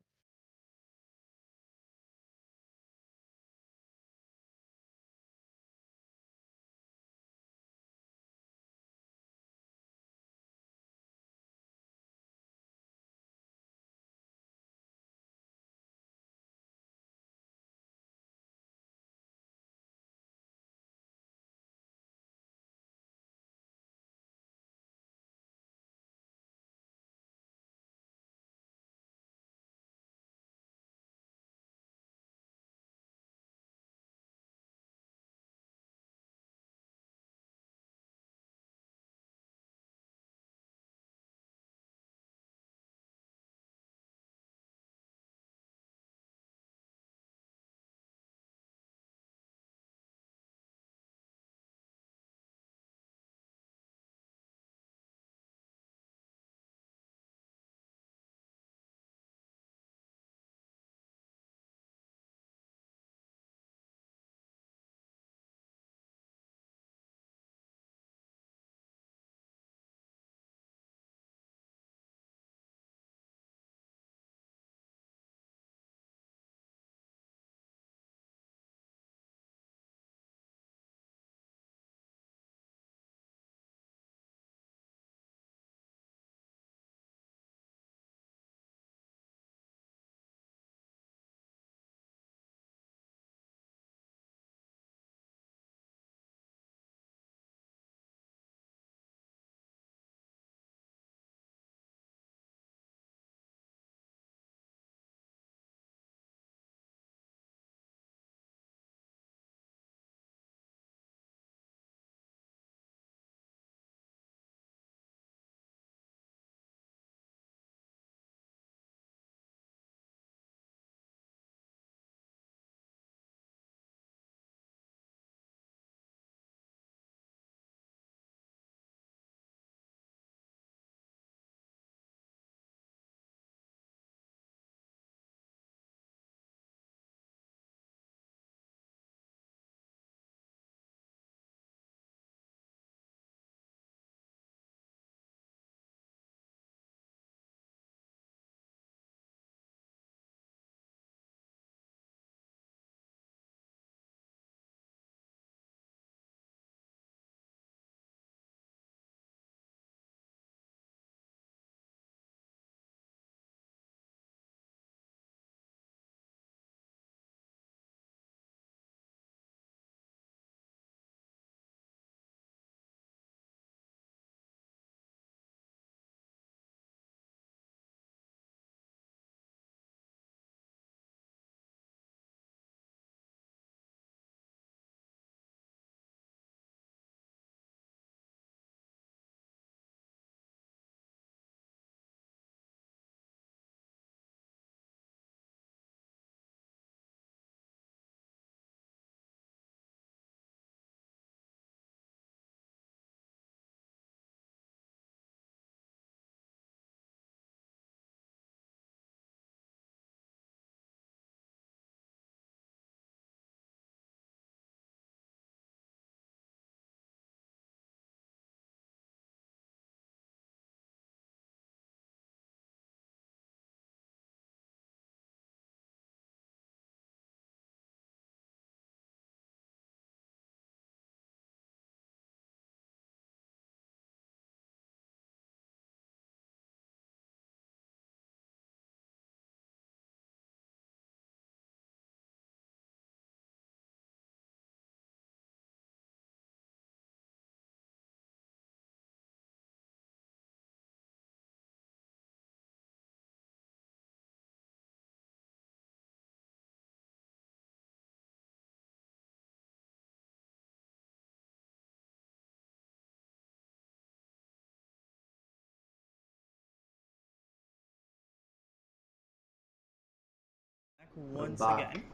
once back. again.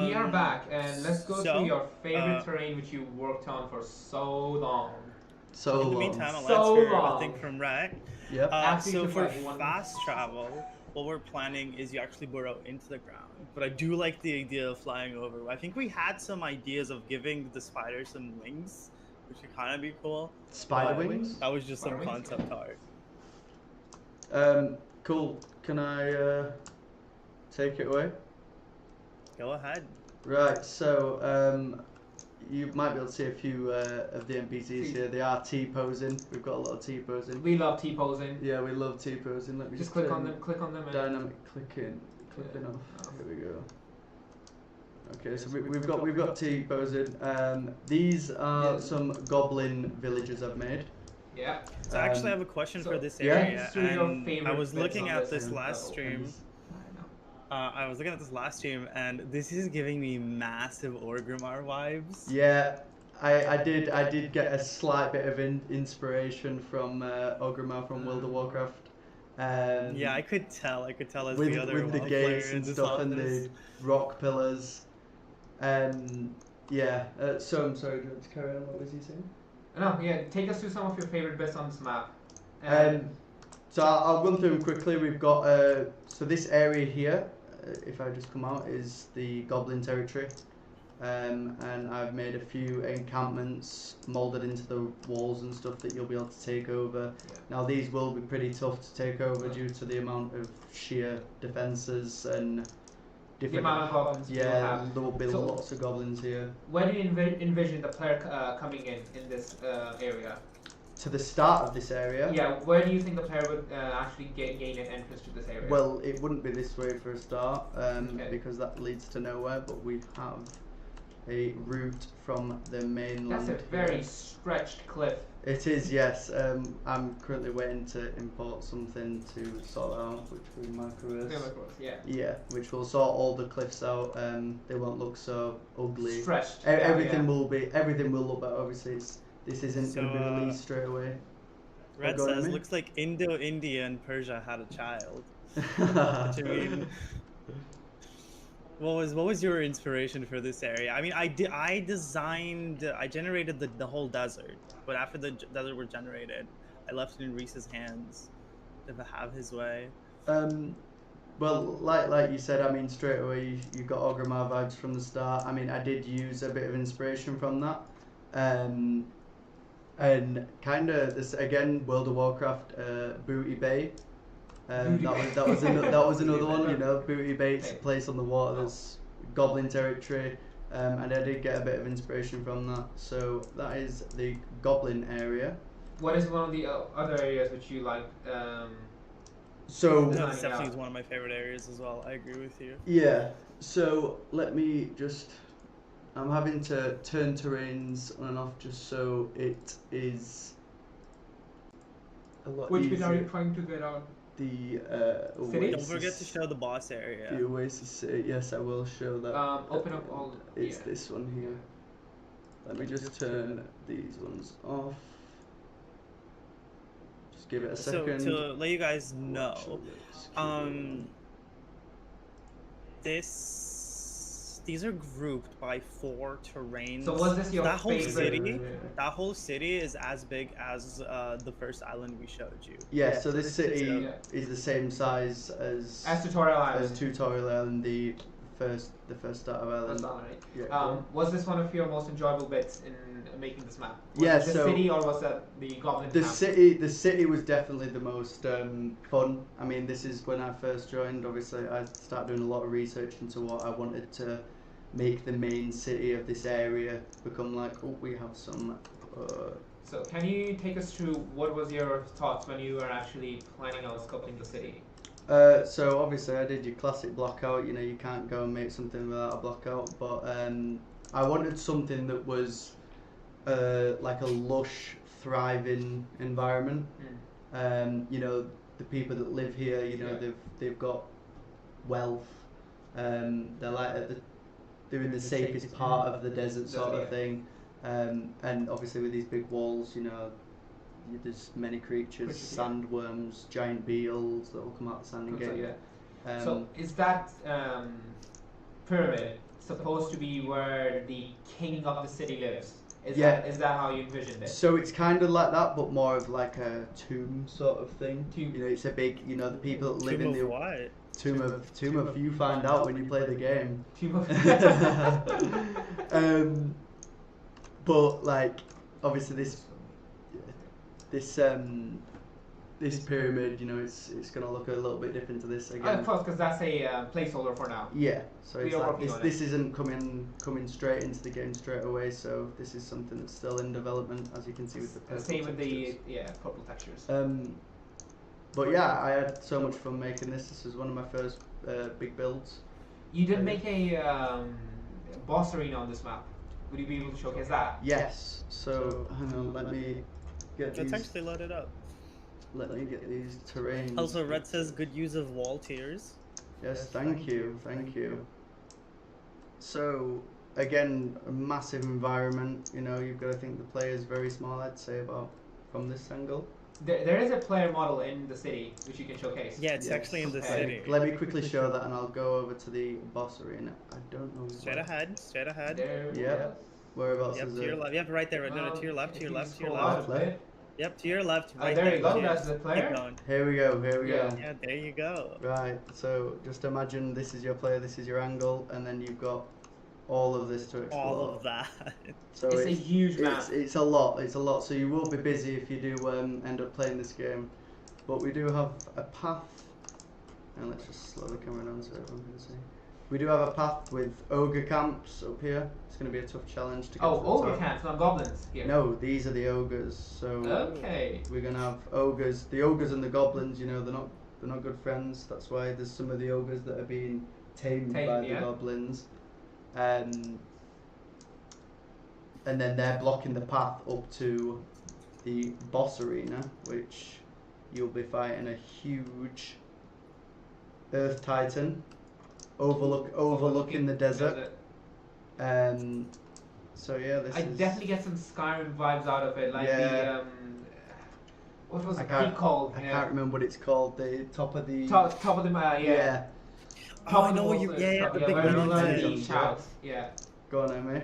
We are back, and let's go so, through your favorite uh, terrain which you worked on for so long. So In the long. meantime, I'll So answer a thing long. from Rhett. Yep. Actually So took for like one. fast travel, what we're planning is you actually burrow into the ground. But I do like the idea of flying over. I think we had some ideas of giving the spider some wings, which could kind of be cool. Spider but wings. That was just some Spider wings, concept art. Cool. Can I take it away? Go ahead. Right. So you might be able to see a few of the NPCs here. They are T-posing. We've got a lot of T-posing. We love T-posing. Yeah, we love T-posing. Let me Just click on turn them. Click on them. And Dynamic clicking Yeah. off. Here we go. Okay, so we've got T-posing. These are Yeah. some goblin villages I've made. Yeah. So I actually have a question so- for this yeah? area. Let's do your And I favorite was bits looking on at this this and last level. stream. I know. I was looking at this last stream, and this is giving me massive Orgrimmar vibes. Yeah, I did get a slight bit of inspiration from Orgrimmar from World of Warcraft. Yeah, I could tell as with the other with the WoW gates player and in stuff and this. the rock pillars. Yeah. So I'm sorry. Do you want to carry on? What was he saying? No, yeah. Take us through some of your favorite bits on this map. So I'll run through them quickly. We've got so this area here, if I just come out, is the Goblin territory, and I've made a few encampments molded into the walls and stuff that you'll be able to take over. Yeah. Now these will be pretty tough to take over due to the amount of sheer defences and The different. amount of goblins you Yeah, have. there will be So- lots of goblins here. Where do you envision the player coming in this area? To the start of this area. Yeah, where do you think the player would actually gain an entrance to this area? Well, it wouldn't be this way for a start, Okay. because that leads to nowhere. But we have a route from the mainland. That's a very stretched cliff. It is, yes. I'm currently waiting to import something to sort out, which will be Macros. Yeah. Yeah, which will sort all the cliffs out. They won't look so ugly. Stretched. Everything yeah. will look better. Obviously, this isn't going to be released straight away. Red Go on, says, mate. looks like India and Persia had a child. What do you mean? What was your inspiration for this area? I mean, I generated the whole desert, but after the desert was generated, I left it in Reese's hands to have his way. Well, like you said, I mean, straight away you got Orgrimmar vibes from the start. I mean, I did use a bit of inspiration from that, and kind of this again, World of Warcraft, Booty Bay. That was another one. You know, Booty Bay, it's a place on the water. There's Goblin territory, and I did get a bit of inspiration from that. So that is the Goblin area. What is one of the other areas which you like? So No, Designing this definitely out. is one of my favorite areas as well. I agree with you. yeah, so let me just. I'm having to turn terrains on and off just so it is a lot Which bit easier. are you trying to get on? The City? Don't forget to Oasis. show the boss area. The Oasis City. Yes, I will show that. Open up all. It's yeah. this one here. Let me just turn these ones off. Just give it a So second. to let you guys know, Let's keep these are grouped by 4 terrains. So was this your that whole favorite? city? That whole city is as big as the first island we showed you. Yeah, so this city Yeah. is the same size as Tutorial Island. Tutorial Island, the first start of That's Island. all right. Yeah. Was this one of your most enjoyable bits in making this map? Was Yeah, it the so- city or was that the Goblin The camp? city was definitely the most fun. I mean, this is when I first joined. Obviously, I started doing a lot of research into what I wanted to make the main city of this area become like. Oh, we have some. So can you take us through what was your thoughts when you were actually planning on sculpting the city? So obviously, I did your classic blockout. You know, you can't go and make something without a blockout. But I wanted something that was like a lush, thriving environment. You know, the people that live here, you know, Yeah. they've got wealth. They're like they're in the safest part of the desert sort Yeah. of thing. And obviously with these big walls, you know, there's many creatures, Creatures, yeah. sandworms, giant beetles that will come out of the sand and Looks get like you. that. So is that pyramid supposed to be where the king of the city lives? Is that how you envisioned it? So it's kind of like that, but more of like a tomb sort of thing. Tomb. You know, it's a big, you know, the people that live Tomb in of the what? tomb of you find out when you play the game. Tomb of But like, obviously this pyramid, you know, it's gonna look a little bit different to this again. Of course, because that's a placeholder for now. Yeah, so We it's are like working on this isn't coming straight into the game straight away. So this is something that's still in development, as you can see with the purple Same with the textures. purple textures. But yeah, I had so much fun making this. This was one of my first big builds. You did make a boss arena on this map. Would you be able to showcase that? Yes. So hang on, let me get Let's these. actually load it up. Let me get these terrains. Also, Red says good use of wall tiers. Yes, thank you, thank you. So again, a massive environment. You know, you've got to think the player is very small. I'd say about from this angle. There is a player model in the city which you can showcase. Yeah, it's actually in the city. Let me quickly show that, and I'll go over to the boss arena. I don't know. Straight where- ahead, straight ahead. There. Yeah. Whereabouts Yep, is to your it? left. Yep, right there. No, to your left, to your left, to your Scroll left. out a bit. Yep, to your left. Right There you go. Cheers. That's the player. Keep going. Here we go. Here we Yeah. go. Yeah, there you go. Right. So just imagine this is your player, this is your angle, and then you've got all of this to explore. All of that. So It's a huge map. It's a lot. It's a lot. So you will be busy if you do end up playing this game. But we do have a path, and let's just slow the camera down so everyone can see. We do have a path with ogre camps up here. It's going to be a tough challenge to get to the Ogre top. camps, not goblins here. No, these are the ogres. So Okay. we're going to have ogres. The ogres and the goblins, you know, they're not good friends. That's why there's some of the ogres that are being tamed by the yeah. goblins. And then they're blocking the path up to the boss arena, which you'll be fighting a huge Earth Titan overlooking the desert. So yeah, this I is. definitely get some Skyrim vibes out of it, like Yeah. the what was I it can't- called? I can't remember what it's called. The top of the. Top of the yeah. Oh, I know what you. Yeah, the big where one. where ones, the yeah. shouts. Yeah. Go on, Emmy.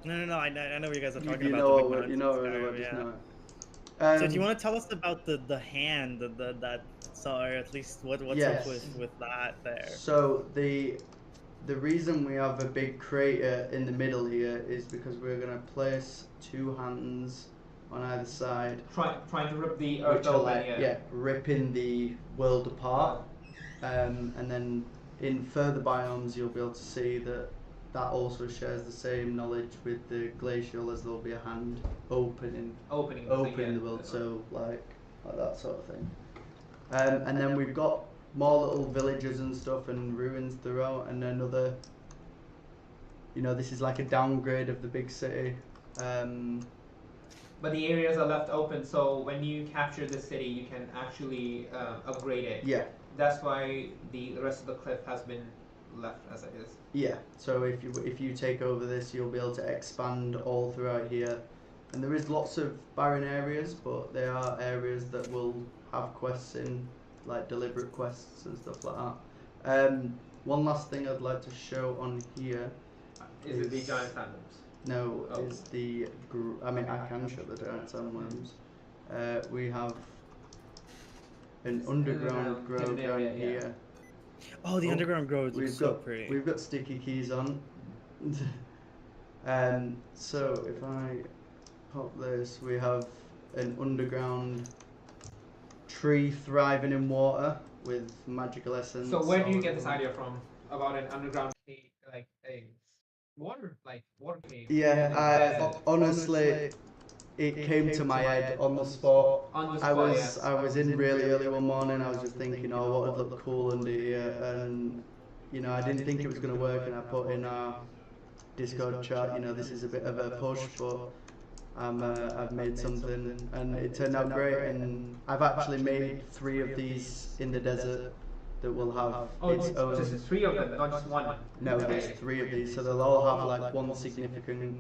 No. I know what you guys are talking You about. know the big what? one. You know Sorry, what? Just yeah. know it. So do you want to tell us about the hand, that, so, or at least what's Yes. up with that there? So the reason we have a big crater in the middle here is because we're gonna place two hands on either side, Trying to rip the earth which are open. like ripping the world apart. And then in further biomes, you'll be able to see that also shares the same knowledge with the glacial, as there'll be a hand opening Opening the world, so like that sort of thing. And then we've got more little villages and stuff and ruins throughout, and another, you know, this is like a downgrade of the big city. But the areas are left open, so when you capture the city, you can actually upgrade it. Yeah, That's why the rest of the cliff has been left as it is. yeah. So if you take over this, you'll be able to expand all throughout here. And there is lots of barren areas, but there are areas that will have quests in, like deliberate quests and stuff like that. One last thing I'd like to show on here. Is it the Is- giant sandworms? No, Oh. is the. I mean, I can show the giant sandworms. We have an underground grove hidden down area, yeah. here. Oh, the Oh, underground grove looks so pretty. We've got sticky keys on. So if I pop this, we have an underground tree thriving in water with magical essence. So where do you all get this over. idea from about an underground cave, like a water cave? Yeah, honestly, it came to my head on the spot. On the I spot, was in really early one morning. I was just thinking, oh, what would look cool under here, and you know, I didn't think it was gonna work, and I put in our Discord chat, you know, this is a bit of a push, but I've made something, and it turned out great. And I've actually made 3 of these in the desert that will have Oh, its own. just 3 of them, not just one. No, Okay. there's 3 of these, so they'll all have like one significant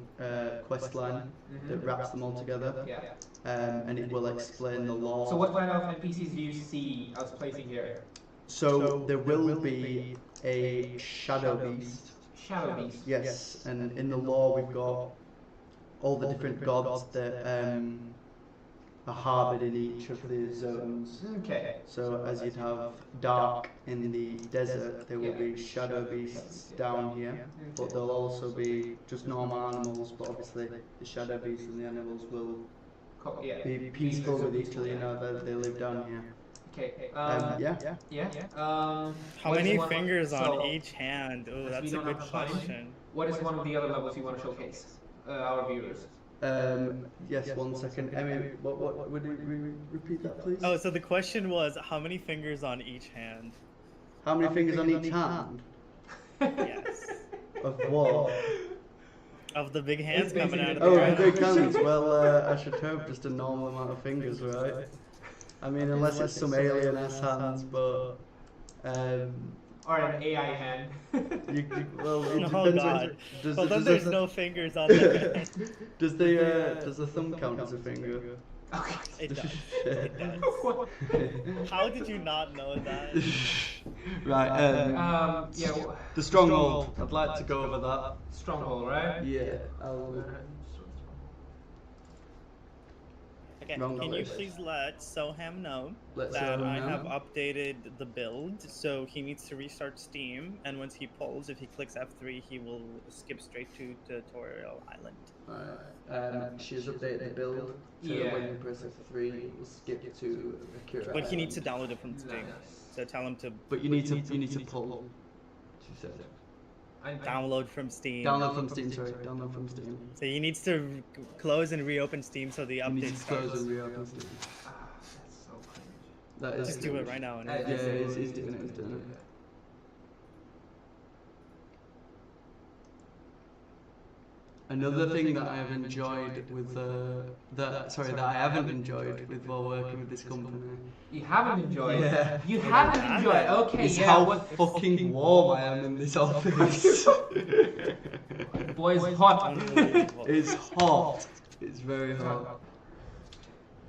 quest line that wraps them all together, Yeah. and it will explain the lore. So what kind of NPCs do you see us placing here? So there will be a Shadow Beast. Shadow Beast. Yes, and in the lore we've got all the different gods that are harboured in each of the zones. Okay. So as you'd have Dark in the desert, there will be Shadow Beasts down here, but there'll also be just normal animals, but obviously the Shadow Beasts and the animals will be peaceful with each other, you know, they live down here. Okay. Yeah. How what is many one- fingers on so- each hand? Oh, we that's a don't good have time. question. What is one of the other levels you want to showcase our viewers? Yes, 1 second. Emmy, what would you repeat that, please? Oh, so the question was how many fingers on each hand? How many fingers on each hand? Yes. Of what? Of the big hands It's coming out of the Oh, ground. the big hands. Well, I should hope just a normal amount of fingers, right? I mean, unless it's some alien ass hands, but Or an AI hand. well, it Oh depends. god. Does, Well, then does, there's the, no fingers on the hand. does the thumb count as a finger? Okay. It does. Shit. It does. How did you not know that? Right. Yeah. The stronghold. I'd like to go over that. Stronghold, right? Yeah. I'll, Okay, Wrong can you knowledge. please let Soham know Let that Soham I know. have updated the build, so he needs to restart Steam, and once he pulls, if he clicks F3, he will skip straight to Tutorial Island. Alright. She's updated the build. So Yeah. when you press F3, it will skip to Akira. But he needs to Island. download it from Steam, Nice. so tell him to But you need to pull. She said. download from Steam. Download from Steam. Sorry. Download from Steam. So he needs to close and reopen Steam so the You update need to close starts. and reopen Steam. That's so cringe. That is Just do it right now. And Yeah, Yeah, he's doing it. He's doing it. Another thing that I have enjoyed with that I haven't enjoyed with while working with this company You haven't enjoyed. Yeah. You haven't enjoyed. Okay. is Yeah. how What? fucking warm I am in this office. Boys hot. Unbelievable. It's hot. It's very hot.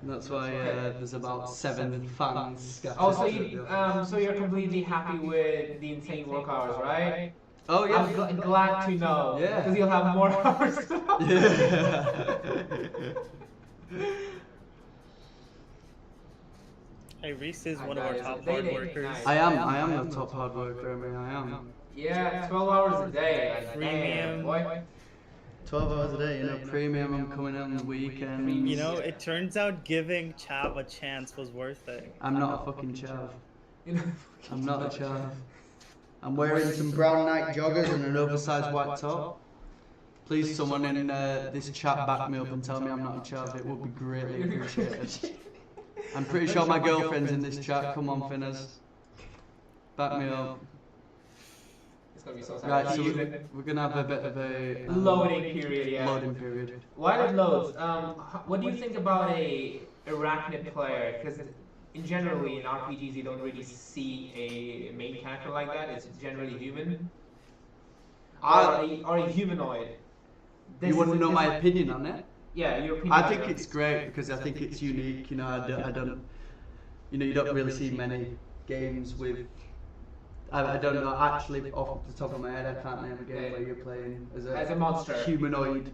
And that's why there's about 7 fans scattered. Oh, so you're completely happy with the insane work hours, right? Oh yeah. I'm glad to know. Yeah. Because you'll have more hours. Yeah. Hey, Reese is Hi, one of our guys. top They- hard they- workers. nice. I am a top hard worker. I mean, I am. Yeah, 12 hours a day. Like, Premium. damn, boy. 12 hours a day, you know, premium. I'm coming in on the weekends. You know, it turns out giving Chav a chance was worth it. I'm not a fucking chav. You know, I'm not a chav. I'm wearing some brown Nike joggers and an oversized white top. Please, someone in this chat back me up and tell me I'm not a chav. It would be greatly appreciated. I'm pretty sure my girlfriend's in this chat. Come on, Finners. Back me up. It's gonna be so sad. Right, so You- we're gonna have a bit of a Loading period, yeah. Loading period. While it loads, what do you think about a arachnid player? Because in generally in RPGs you don't really see a main character like that. It's generally human or a humanoid. You want to know my opinion on it? Yeah, your opinion. I on think it. it's great because I think it's unique. You know, I don't, you know, you don't really see many games with. I don't know actually off the top of my head. I can't name a game where you're playing as As a monster. humanoid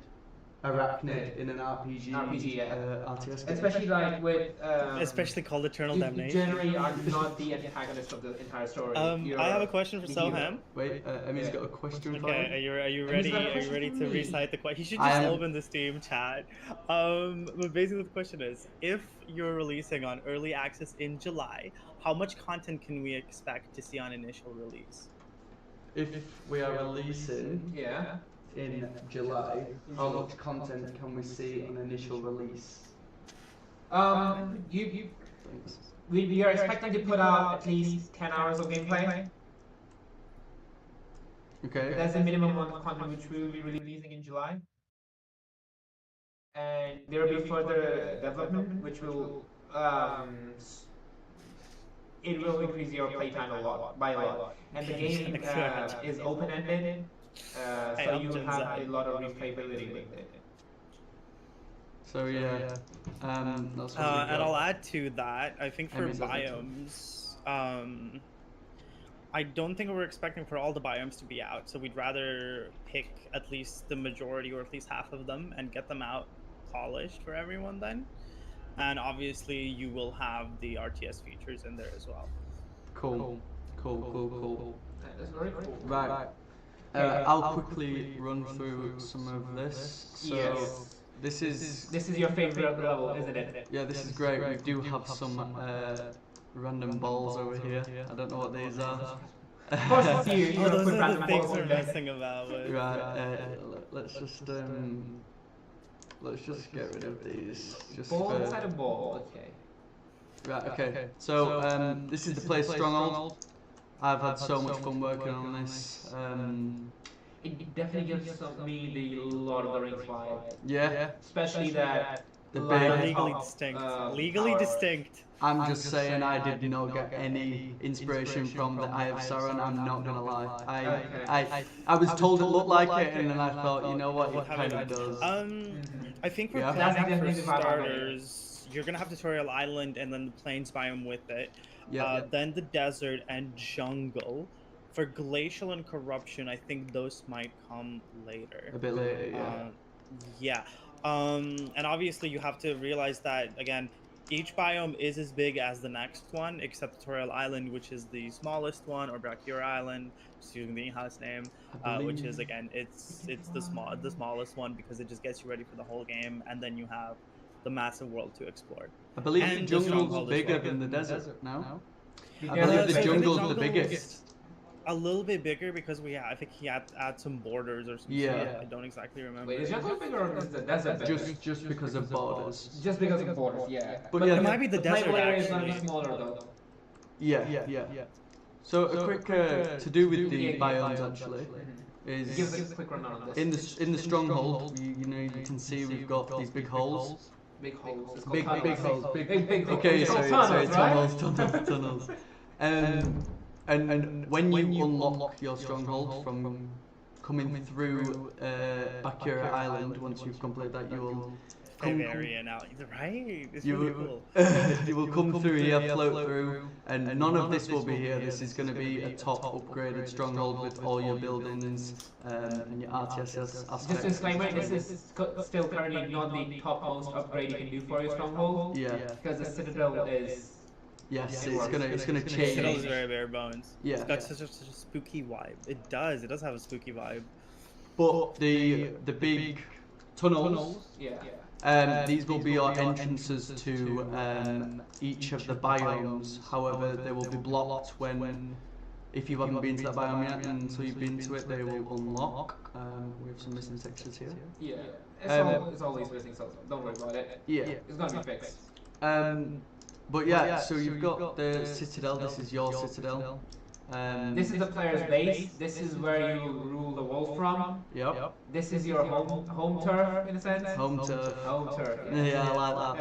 arachnid in an RPG. RPG, yeah. RTS game. Especially like with. Especially called Eternal you Damnation. generally are not the antagonist of the entire story. You're I have a question for the hero. Soham. Wait, Emmy's got a question for Okay, me. are you And ready? he's got a Are you question ready for to me. recite the question? He should I just am. open the Steam chat. But basically the question is, if you're releasing on early access in July, how much content can we expect to see on initial release? If we are releasing Yeah. in July, how much content can we see on initial release? Thanks. We are expecting to put out at least 10 hours of gameplay. Okay. That's the minimum amount of content which we will be releasing in July. And there will be further development which will it will increase your playtime by a lot. And the game is open-ended, so you will have a lot of replayability with it. So yeah, that's what we And got. I'll add to that. I think for Emmy's also biomes, I don't think we're expecting for all the biomes to be out, so we'd rather pick at least the majority or at least half of them and get them out polished for everyone then. And obviously you will have the RTS features in there as well. Cool. That's very cool. Right. I'll quickly run through some of this. So Yes. this is your favorite level, isn't it? yeah, this is great. We do have some random balls over here. I don't know what these are. Of course, you Oh, those put are the random things balls we're in there. messing about with. Right. Let's just get rid of these. Just Ball for- inside a ball. Okay. Right. Okay. So this is the place Stronghold. I've had so much fun working on this. It definitely gives me the Lord of the Rings vibe, Yeah. especially that The lion big. Legally top, distinct. uh, Legally tower. distinct. I'm just saying I did not get any inspiration from the Eye of Sauron. I'm not gonna lie. I was told it looked like it, and then I thought, you know what, it kind of does. I think for Yeah. That's planning for definitely the vibe I'm getting. starters, you're gonna have Tutorial Island and then the Plains biome with it. Yeah. Then the desert and jungle. For Glacial and Corruption, I think those might come later. A bit later. Yeah. Yeah. And obviously you have to realize that, again, each biome is as big as the next one, except Tutorial Island, which is the smallest one, or Brachyra Island, just using the in-house name, which is, again, it's the smallest one because it just gets you ready for the whole game, and then you have the massive world to explore. I believe the and the jungle's stronghold is bigger bigger than the desert. No. I Yeah, believe so I the think jungle's the jungle biggest. A little bit bigger because I think he had to add some borders or something. Yeah. I don't exactly remember. Wait, is jungle bigger or is the desert bigger? Just because of borders. Just because of borders, yeah. But yeah, it might be the desert playable area is gonna be actually. smaller though. Yeah. So a quick to do with the Yeah, biomes yeah. actually Give us is a quick rundown of this. in the stronghold. You know you can see we've got these big holes. Big holes. It's called Big tunnels. holes. Big holes. Okay, It's sorry, called sorry, tunnels, right? tunnels. And when you unlock your stronghold from coming through Bakura Island, once you've completed that, you will Bavaria now, right? It's you really will, cool. you will come through here, float through, and none of this will be here. This is going to be a top upgraded stronghold with all your buildings and your RTSS aspects. Just disclaimer, this is still currently not the top most upgrade you can do for your stronghold. Yeah. Because the Citadel is... Yes, It it's gonna Citadel's change. very bare bones. Yeah. It's got such a spooky vibe. It does have a spooky vibe. But the big tunnels. Yeah. These will be your entrances to each of the biomes. However, they will be blocked if you haven't been to that biome yet, and until you've been to it, they will unlock. We have some missing textures here. Yeah. It's always missing, so don't worry about it. Yeah. It's gonna be fixed. But yeah, so you've got the Citadel. This is your Citadel. This is the player's base. This is where you rule the world from. Yep. This is your home turf, in a sense. Home turf. Home turf. Yeah, I like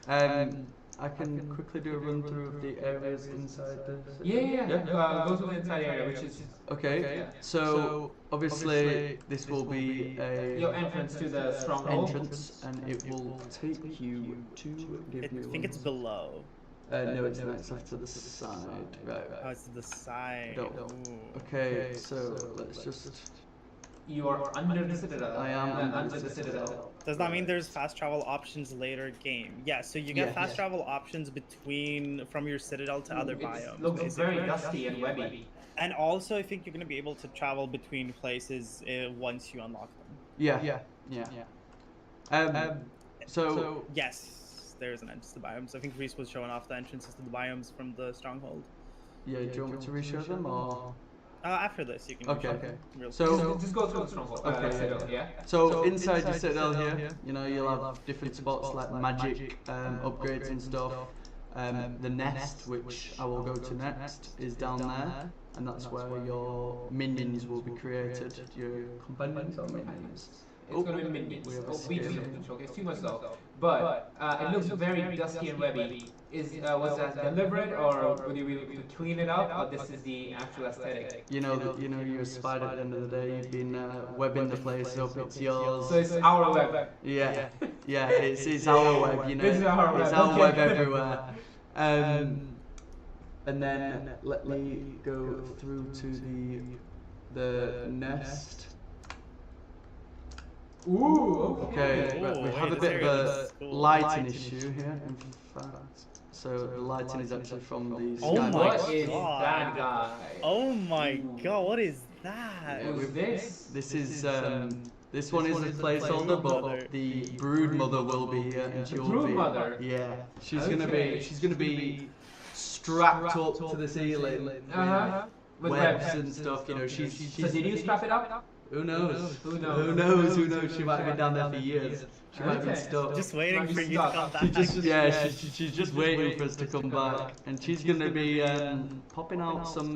that. I can quickly do a run through of the areas inside the city. Yeah. Go to the inside area, which is Okay. So obviously this will be your a entrance to the stronghold. entrance, and it will take you to give I you. think it's below. No, it's not. It's off to the side. Right. Oh, it's to the side. No. Ooh. Okay. So let's just. You are under the Citadel. I am under the Citadel. Does that mean there's fast travel options later game? Yeah, so you get Yeah. fast travel options from your Citadel to other It biomes. looks basically. very dusty and webby. And also, I think you're going to be able to travel between places once you unlock them. Yeah. So Yes, there's an entrance to biomes. I think Reese was showing off the entrances to the biomes from the stronghold. yeah. Do you want me to reshow them or? After this, you can. Okay. show them real So- quick. Just go through the stronghold. Okay. Citadel, yeah. So inside your Citadel here, you know, you'll have different spots like magic upgrades and stuff. The nest, which I will go to next, is down there, and that's where your minions will be created. Your companions or minions? It's gonna be minions. we have a We scale. don't showcase too much though. But it looks very dusty and webby. Was that deliberate, or would you be able to clean it up, or this is the actual aesthetic? You know, you're a spider at the end of the day. You've been webbing the place up. It's yours. So it's our web. Yeah, it's our web. You know, This is our it's web, our okay. web everywhere. and then let me go through to the nest. Ooh, Okay, Ooh, right, we have wait, a this bit of area a looks cool. lighting issue here, in fact. So the lighting is actually from the Oh my What skybox. is God. that guy? Oh my Ooh. god, what is that? Yeah, Who's this? This is this one is a placeholder, Mother. but the brood mother will be here, and she The will brood be. mother? Yeah, she's Okay. gonna be strapped up to the ceiling Uh-huh. with webs and stuff. You know, she's. So did you strap it up? Who knows? Who knows? Who knows? Who knows? She might have been down there for years. She might have been Okay. stuck. Just waiting Might be for you to stuck. come She back. just she's just waiting for us to come back, and she's gonna be popping out some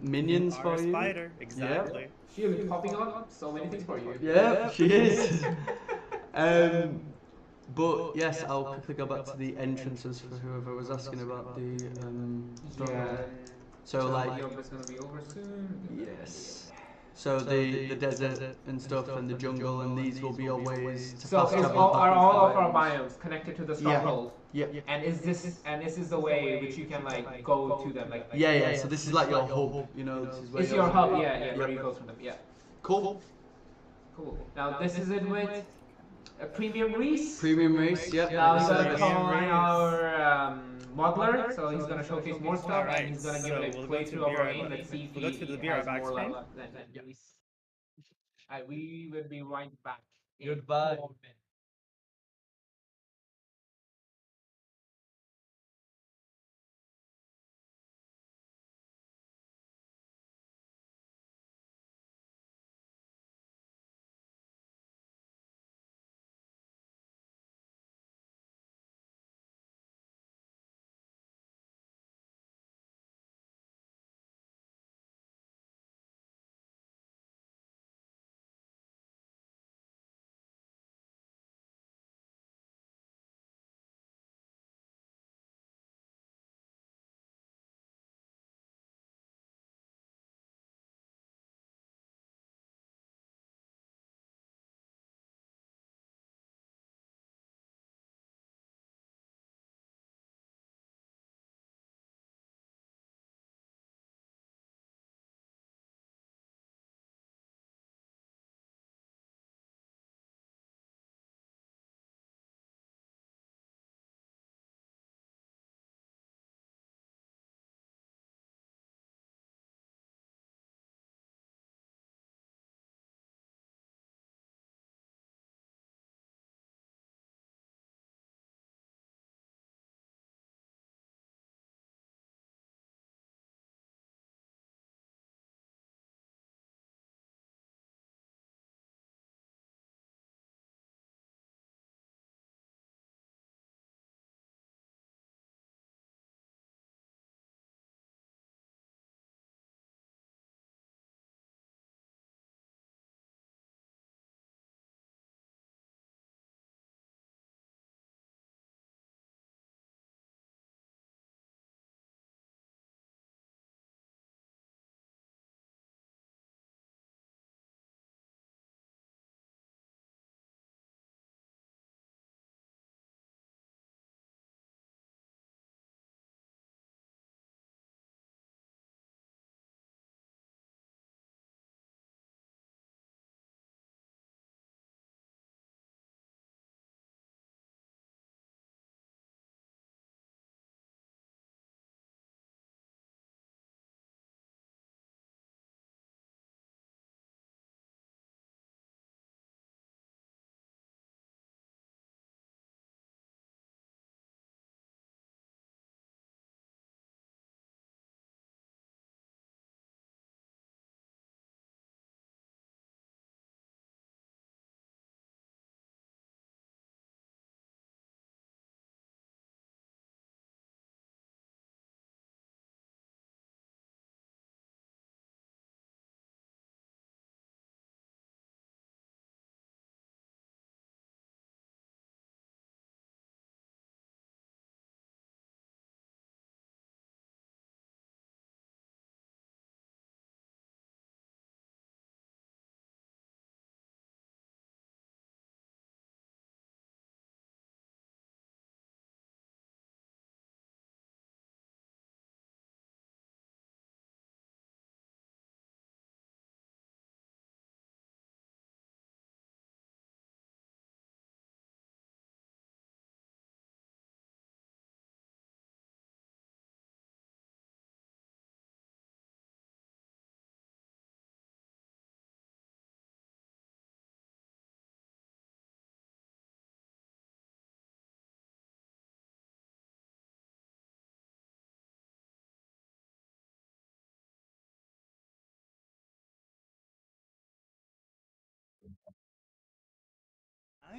minions Our for you. spider, exactly. She'll be popping on so many things for you. Yeah, she is. But yes, I'll quickly go back to the entrances for whoever was asking about the Yeah. So like the yoga's gonna be over soon. yes. So the desert and stuff and the jungle and these will be your ways to So fast is travel all, back are into all the of our biomes. biomes connected to the Yeah. stronghold? Yeah. And is this the way which you can like go to them? Like Yeah. So this is like your hub. You know, this is where it's you're- your hub. Yeah. Where you go through them. Yeah. Cool. Cool. Now this is it with a premium race. Premium race. Yeah. Now he's so gonna it's- call on Premium our modeler, so he's gonna showcase more stuff, Alright, and he's gonna give so it a we'll go to playthrough of our BR game. Let's see if we'll go he to the BR has back more screen. level up than Reese. We will be right back. in Goodbye. 4 minutes.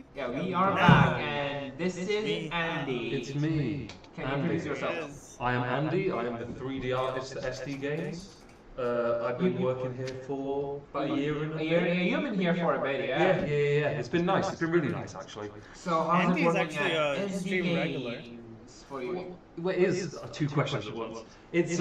back. Yeah, we are Nice. back, and this is me. Andy. It's me. Can you Andy. introduce yourself? Yes. I am Andy. I am the 3D artist at SD Games. I've been working here for about a year and a bit. You've been here for a bit, Yeah. It's been nice. It's been really nice, actually. So how's Andy it is working actually at a SD stream regular. Games for you? Well, it is two questions at once. It's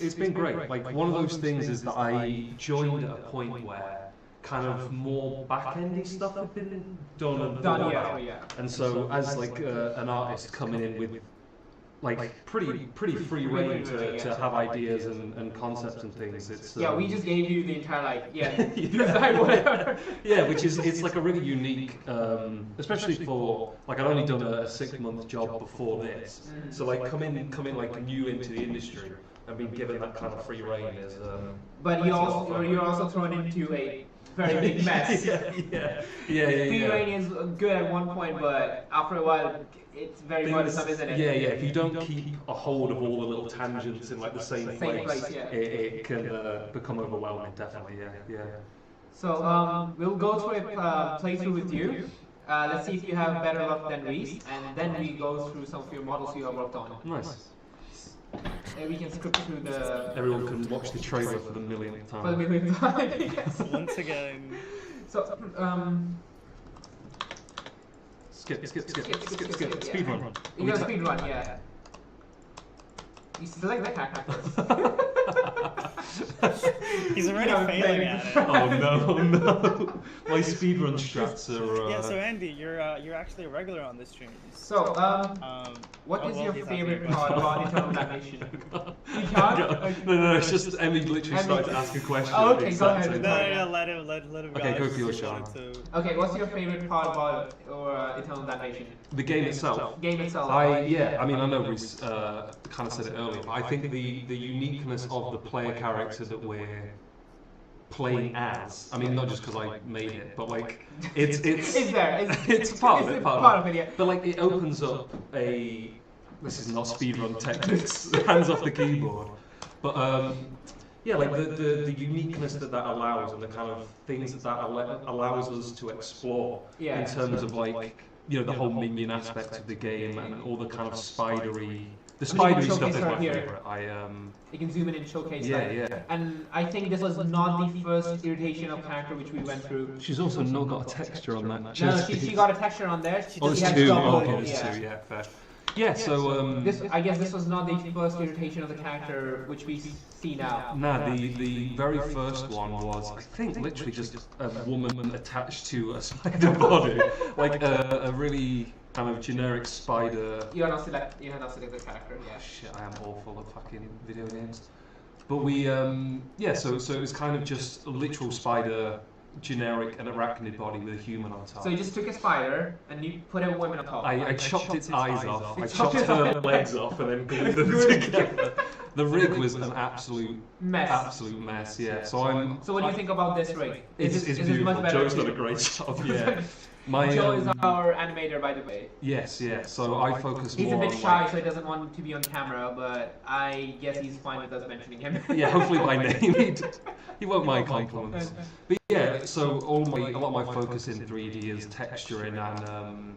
it's been great. Like one of those things is that I joined at a point where kind of more back-endy stuff had been done and thought about. Yeah. And so as like an artist coming in with like pretty free reign to have ideas and concepts and things, it's Yeah, we just gave you the entire design whatever. yeah, which is it's like a really unique, especially for like I'd only done a 6-month job before this, so like coming like new into the industry and being given that kind of free reign is. But you're also thrown into a very big mess. yeah. Free reign is good at one point, but after a while, it's very burdensome, isn't it? Yeah. If you don't keep a hold of all the little tangents in like the same place, yeah. it can become overwhelming. Definitely, yeah. So we'll go through a playthrough with you. Let's see if you have better luck than Reese, and then we go through some of your models you have worked on. Nice. We can script through the. Everyone can watch the trailer for the millionth For the time. million time. Yes. Once again. So Skip. yeah. Speed run. You got speed run, yeah. You select the character first. He's already Yeah, failing maybe. at it. Oh no! My speedrun strats are. Yeah, so Andy, you're actually a regular on this stream. So what oh, is well, your he's favorite asking. part about Eternal Damnation? You can't? No, it's just Emmy literally started to ask a question. Oh, at the okay, go exact ahead. same No, time. let him go. Okay, I go just for your wanted shot. to- Okay, what's your favorite part about Eternal Damnation? The game itself. Game itself. I mean I know Reese kind of said it earlier, but I think the uniqueness of the player character that we're playing as. I mean, not just because I made it, but like it's It's there. it's part of it. Part of it, yeah. But like it opens up a. This is not speedrun techniques. Hands off the keyboard. But yeah, like the uniqueness that allows and the kind of things that allows us to explore Yeah. in terms of like the whole minion aspect of the game and all the kind of spidery. The spidery stuff is my favorite. You can zoom in and showcase Yeah, that. yeah. And I think this was not the first irritation of character which we went through. She's also not got a texture on that. No, she got a texture on there. She Oh, just it's had two. double. Okay, it's two. Yeah, fair. Yeah, so I guess this was not the first irritation of the character which we see now. nah, the very first one was I think literally just a woman attached to a spider body, like a really kind of generic spider. You have not select the character. Yeah. Shit, I am awful at fucking video games. But we so it was kind of just a literal spider, generic, an arachnid body with a human on top. So you just took a spider and you put a woman on top. I chopped its eyes off, I You chopped chopped her its legs off, and then glued them together. The rig was an absolute mess. mess, yeah. So I'm. So what do you think about this rig? It's Is this beautiful. much better? Joe's done a great job. Yeah. My Joe is our animator, by the way. yes, yeah. So I focus He's a more bit on shy, like, so he doesn't want to be on camera, but I guess he's fine with us mentioning him. yeah, hopefully by name he won't mind compliments. But yeah, so a lot of my focus in 3D is texturing and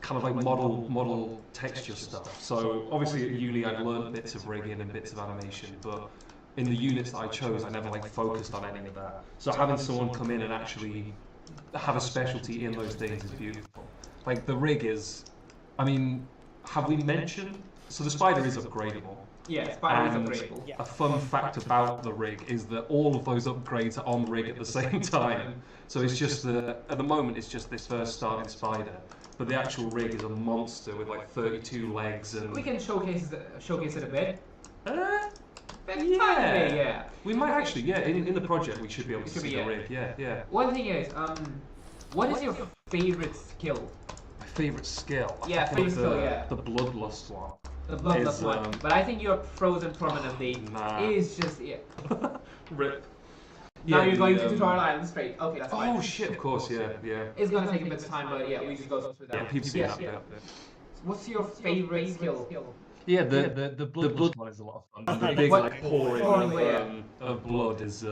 kind of like model texture stuff. So obviously at uni I'd learned bits of rigging and bits of animation, but in the units that I chose I never like focused on any of that. So having someone come in and actually have a specialty in those things is beautiful. Like the rig is, I mean, have we mentioned? So the spider is upgradable. Yeah, spider And is upgradable. Yeah. a fun fact about the rig is that all of those upgrades are on the rig at the same time. So it's just at the moment it's just this first starting spider, but the actual rig is a monster with like 32 legs and. We can showcase it a bit. Yeah. Yeah. We might actually, yeah. In the project we should be able to It should see be, the yeah. rig. Yeah. One thing is, what is your favorite skill? My favorite skill. I Yeah, think favorite skill, yeah. The bloodlust one. The bloodlust Is, one. But I think you're frozen permanently. Nah. It's just Rip. Now you're going to the, Tutorial Island straight. Okay, that's fine. Oh shit! Of course, yeah. It's gonna take a bit of time, but yeah, we just go through that. Yeah, people see that bit. What's your favorite skill? Yeah, the blood one is a lot of fun. The big What- like pouring pouring, yeah. of blood is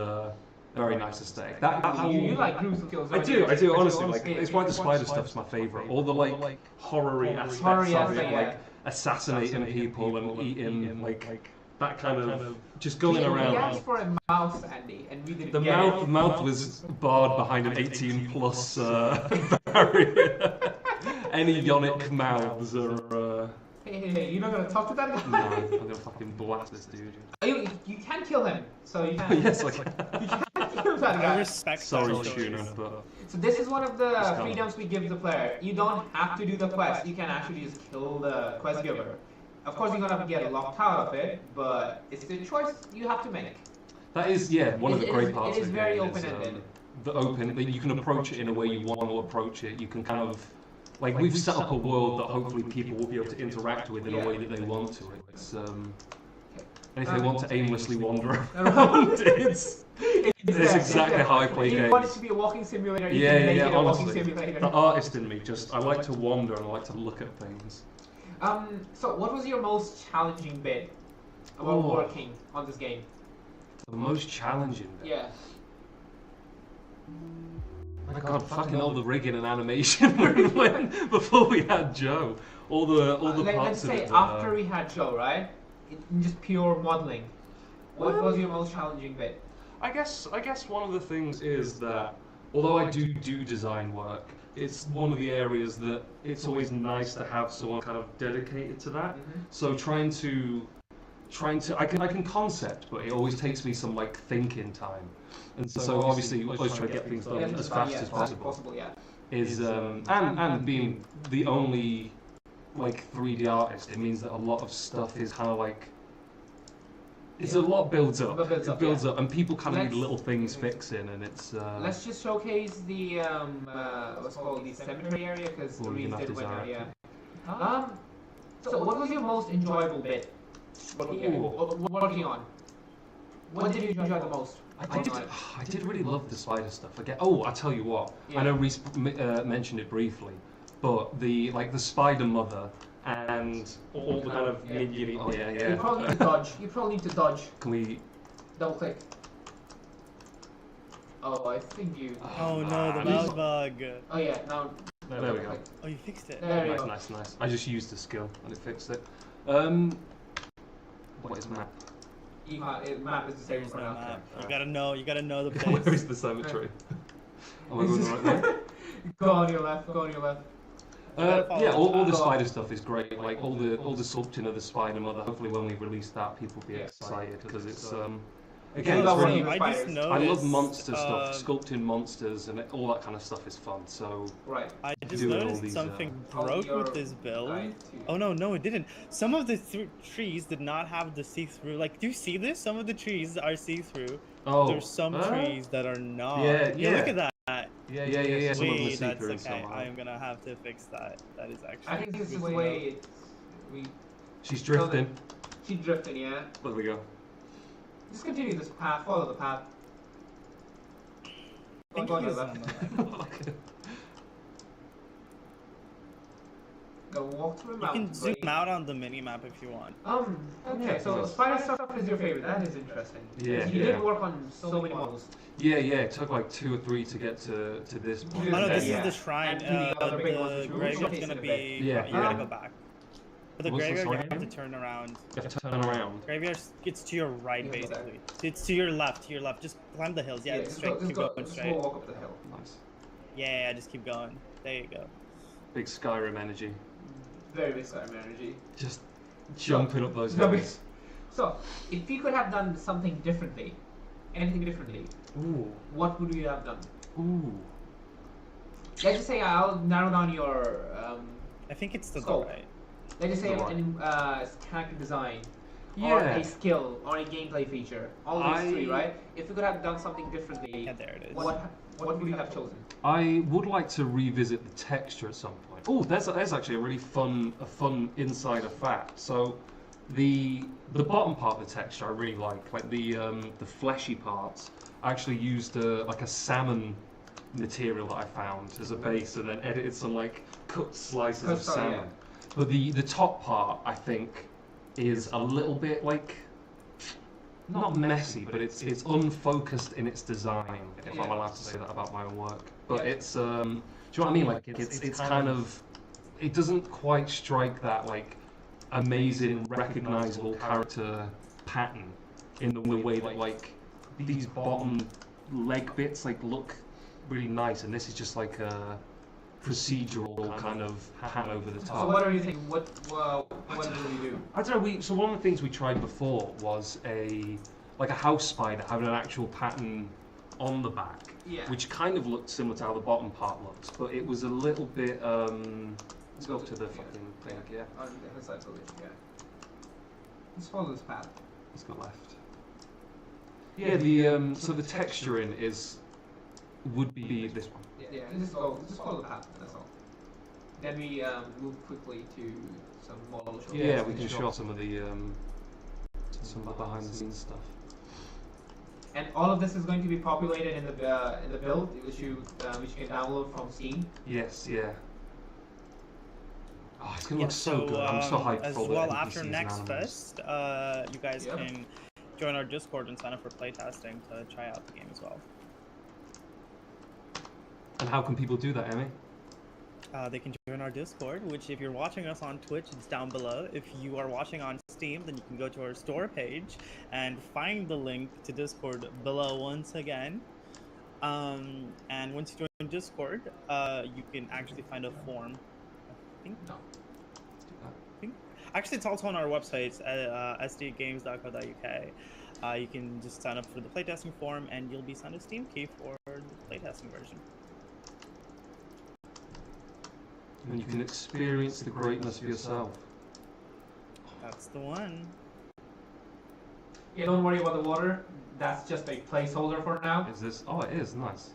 very nice aesthetic. That You like gruesome kills, I don't do, you? I do, honestly. Like, Yeah, it's why the spider stuff's my favourite. All the like horror-y aspects of it, yeah. like assassinating people and eating, like that kind of just going He around. asked for a mouse, Andy, and we didn't The get it. mouth was barred behind an 18 plus barrier. Any Yonic mouths are. Hey, you're not gonna talk to that No, guy? I'm gonna fucking blast this dude. You can kill him, so you can. Yes, like. You can kill that I guy. respect Sorry, that Tuna, choice. but So this is one of the Just come. freedoms we give the player. You don't have to do the quest. You can actually just kill the quest giver. Of course, you're gonna get locked out of it, but it's the choice you have to make. that is, one of the great parts It is of the very game. open-ended. The open, that you can approach it in a way you want to approach it. You can kind of, like, we've set up a world that hopefully people will be able to interact with in a way that they want to. It's, and if they want to aimlessly wander around, it's exactly how I play If you want it games. to be a walking simulator, you Yeah, can make yeah, it a walking honestly. simulator. The artist in me I like to wander and I like to look at things. So what was your most challenging bit about Oh. working on this game? The most challenging bit. Yeah. My God, fucking all the rigging and animation when before we had Joe. All the Let's parts of say it. after we had Joe, right? Just pure modeling. What was your most challenging bit? I guess one of the things is that although I do design work, it's one of the areas that it's always nice to have someone kind of dedicated to that. So trying to I can concept, but it always takes me some like thinking time. And so obviously always try to get things done as fast as possible. Yeah. Is and being the only like 3D artist, it means that a lot of stuff is kind of like it's a lot builds up. It builds up, and people kind of need Let's- little things fixing, and it's. Let's just showcase the what's called the cemetery area because Well, Reese you did have win to there. Yeah. So what was your most enjoyable bit? Working on. What did you enjoy the most? I did really love the spider stuff. Again, I tell you what. Yeah. I know Reese mentioned it briefly, but the spider mother and all the kind of Yeah. minion. Oh yeah, You yeah. probably need to dodge. You probably need to dodge. Can we? Double click. Oh, I think you. Oh no, the Ah, mouse bug. Oh yeah, now. There we go. Oh, you fixed it. There you Nice, go. nice. I just used the skill and it fixed it. What is map? You can't, map is the same for now. Map. You gotta know the Where place. is the cemetery? Am I going the right way? Go on your left. Go on your left. Yeah, all the Go on. spider stuff is great. Like all the sculpting of the spider mother. Hopefully, when we release that, people will be Yeah. excited because it's Yeah, again, it's love really, when I just spiders. noticed. I love monster stuff, uh, sculpting monsters and all that kind of stuff is fun. So Right. I just doing all noticed these, something Oh, broke you're with this build. right, too. Oh no, it didn't. Some of the trees did not have the see-through. Like, do you see this? Some of the trees are see-through. There's some trees that are not. Yeah, Look yeah. at that. yeah. Some of them are Wait, that's see-through okay. somehow. I'm gonna have to fix that. That is actually. I think this is the way we. She's drifting. She's drifting, yeah. There we go. Just continue this path. Follow the path. I think Go on your he's left. on the left. Go walk through a You mountain. can zoom break. out on the mini map if you want. Okay, so spider stuff is your favorite. That is interesting. Yeah, You yeah. did work on so many models. Yeah, it took like 2 or 3 to get to this point. Oh no, this Yeah. is the shrine. And the other big ones The which we'll graveyard's showcase gonna in a be. bit. Yeah, You gotta yeah. go back. For the What's the graveyard, you story? have to turn around. You have to turn around. Graveyard, it's to your right, You have to go basically. It's to your left. Just climb the hills. Yeah, just straight. go, Keep just going go straight. walk up the hill. Nice. Yeah, just keep going. There you go. Big Skyrim energy. Very big Skyrim energy. Just jumping up those Jumping. hills. So, if you could have done something differently, anything differently, Ooh. what would you have done? Ooh. Let's just say I'll narrow down your. I think it's to the Scope. right. Let's just say Right. an character design, or Yeah. a skill, or a gameplay feature. All these three, I- right? If you could have done something differently, Yeah, there it is. what would you have chosen? I would like to revisit the texture at some point. Oh, there's actually a really fun insider fact. So, the bottom part of the texture I really like the fleshy parts. I actually used like a salmon material that I found as a base, and then edited some like cut slices of Sorry, salmon. But the top part I think is a little bit like not messy, but it's unfocused in its design. If I'm Yeah. allowed to say that about my own work. But Yeah. it's do you know what I mean? Like it's kind of, it doesn't quite strike that like amazing recognizable character pattern in the way that like these bottom leg bits like look really nice, and this is just like a procedural kind of hat over the top. So what are you thinking? What will you do? I don't know. So one of the things we tried before was a house spider having an actual pattern on the back, Yeah. which kind of looked similar to how the bottom part looks, but it was a little bit. Let's go to the fucking thing. Yeah, On the other side of it, yeah. Let's follow this path. let's go left. Yeah, the so the texturing would be this one. Yeah, just follow the path. That's all. Then we move quickly to some model shows. Yeah, we can show some of the behind the scenes stuff. And all of this is going to be populated in the build, which you can download from Steam. Yes, yeah. Oh, it's gonna Yeah, look so good. I'm so hyped as for all the well NPCs after and Next animals. Fest, you guys Yep. can join our Discord and sign up for playtesting to try out the game as well. And how can people do that, Emmy? They can join our Discord, which if you're watching us on Twitch, it's down below. If you are watching on Steam, then you can go to our store page and find the link to Discord below once again. And once you join Discord, you can actually find a form. I think. No. Actually, it's also on our website, sdgames.co.uk. You can just sign up for the playtesting form, and you'll be sent a Steam key for the playtesting version. And you can experience the greatness for yourself. That's the one. Yeah, don't worry about the water. That's just a placeholder for now. Is this? Oh, it is nice.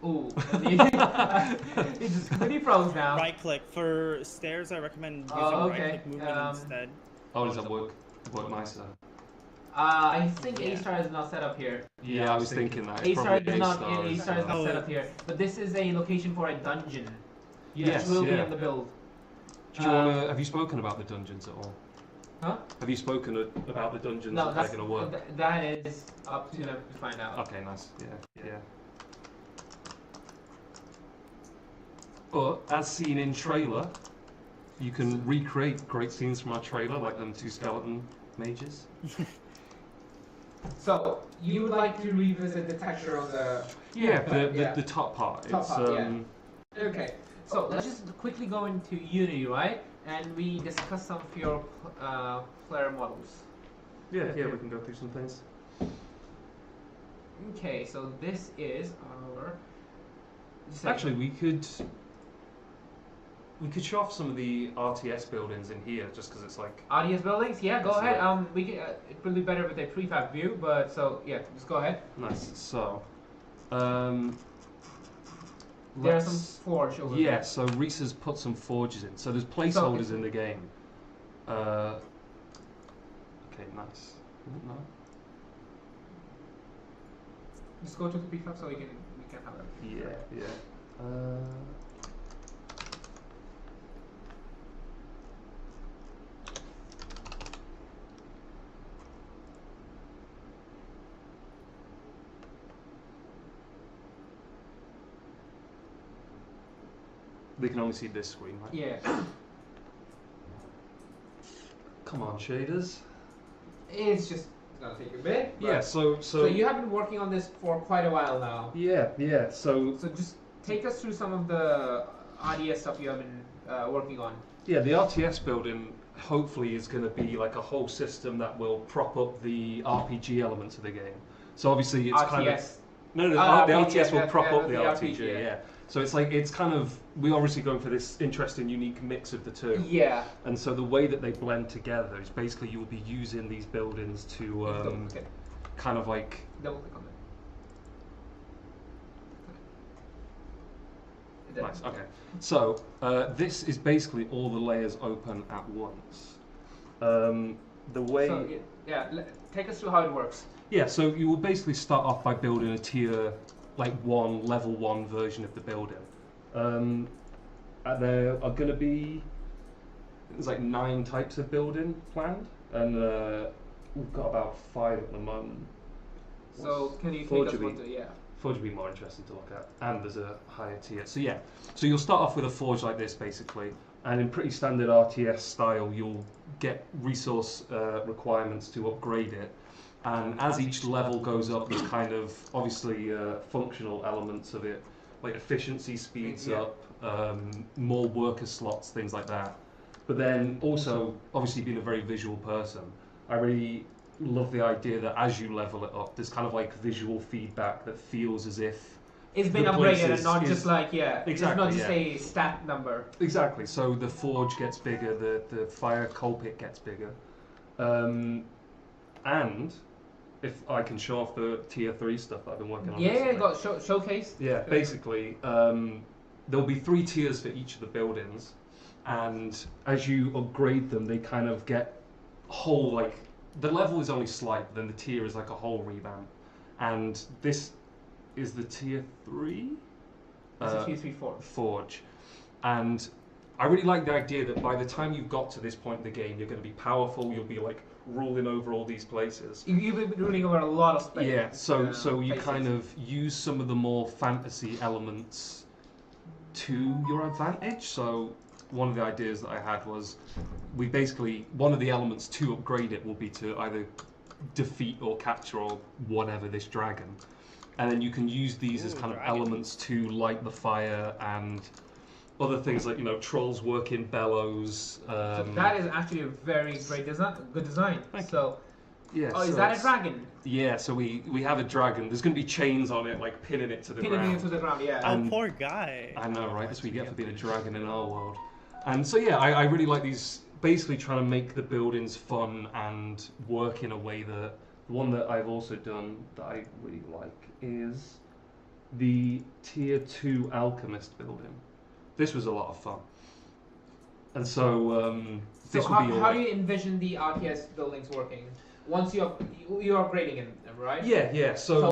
Ooh, it just completely froze now. Right click. For stairs, I recommend using Oh, right okay. click movement instead. Oh, does that work nicer? I think Yeah. A-Star is not set up here. Yeah, I was thinking that. It's A-Star probably is not. A-star. A-Star is not Oh. set up here. But this is a location for a dungeon. Yes, Which will be yeah. in the build. Do you wanna, have you spoken about the dungeons at all? Huh? Have you spoken about the dungeons No, that that's they're gonna work? that is up to them to find out. Okay, nice. Yeah. But as seen in trailer, you can recreate great scenes from our trailer, like them two skeleton mages. So you would like to revisit the texture on the. Yeah, Yeah. the top part. Top it's part, yeah. Okay. So let's just quickly go into Unity, right? And we discuss some of your player models. yeah, we can go through some things. Okay, so this is our. Actually, we could show off some of the RTS buildings in here, just because it's like. Audience buildings, yeah, go That's ahead. right. We can, it will be better with a prefab view, but so yeah, just go ahead. Nice. So, There are some let's- forge over Yeah, there. so Reese has put some forges in. So there's placeholders in the game. Okay, nice. No? Just go to the prefab so we can have it. Yeah. They can only see this screen, right? Yeah. Come on, shaders. It's just gonna take a bit. but- Yeah, so So you have been working on this for quite a while now. yeah. So So just take us through some of the RDS stuff you have been working on. yeah, the RTS building hopefully is going to be like a whole system that will prop up the RPG elements of the game. So obviously it's kind of RTS. no, the RTS will prop up the RPG. Yeah. So it's like it's kind of we're obviously going for this interesting, unique mix of the two. Yeah. And so the way that they blend together is basically you will be using these buildings to Okay. kind of like Double click on that. nice. Okay. So this is basically all the layers open at once. The way So, take us through how it works. yeah, so you will basically start off by building a tier level 1 version of the building. There are going to be there's like 9 types of building planned, and we've got about 5 at the moment. So can you Forge take us would one to Forge would be more interesting to look at, and there's a higher tier. So yeah, so you'll start off with a forge like this basically, and in pretty standard RTS style, you'll get resource requirements to upgrade it. And as each level goes up, there's kind of obviously functional elements of it, like efficiency speeds up, more worker slots, things like that. But then also, obviously being a very visual person, I really love the idea that as you level it up, there's kind of like visual feedback that feels as if It's been the upgraded places and not is- just like it's Exactly, not just yeah. a stat number. Exactly. So the forge gets bigger, the fire coal pit gets bigger, and if I can show off the tier 3 stuff that I've been working on. Yeah, recently. got showcase. Yeah, basically, there'll be 3 tiers for each of the buildings, and as you upgrade them, they kind of get whole, like, the level is only slight, but then the tier is like a whole revamp. And this is the tier 3 It's a 2, 3, 4. forge. And I really like the idea that by the time you've got to this point in the game, you're going to be powerful, you'll be like ruling over all these places. You've been ruling over a lot of space. Yeah, so you places. kind of use some of the more fantasy elements to your advantage. So one of the ideas that I had was we basically, one of the elements to upgrade it will be to either defeat or capture or whatever this dragon. And then you can use these as kind of dragon. elements to light the fire and other things like, you know, trolls work in bellows. So that is actually a very great design, good design. Thank So, yeah, oh, is so that a it's- dragon? Yeah, so we have a dragon. There's going to be chains on it, like pinning it to the Pinning ground. it into the ground, yeah. Oh, And- poor guy. I know, right? That's what you get for being a dragon in our world. And so, yeah, I really like these, basically trying to make the buildings fun and work in a way that, the one that I've also done that I really like is the Tier 2 Alchemist building. This was a lot of fun. And so, So this would how, be all how like- do you envision the RTS buildings working? Once you're upgrading them, right? Yeah, So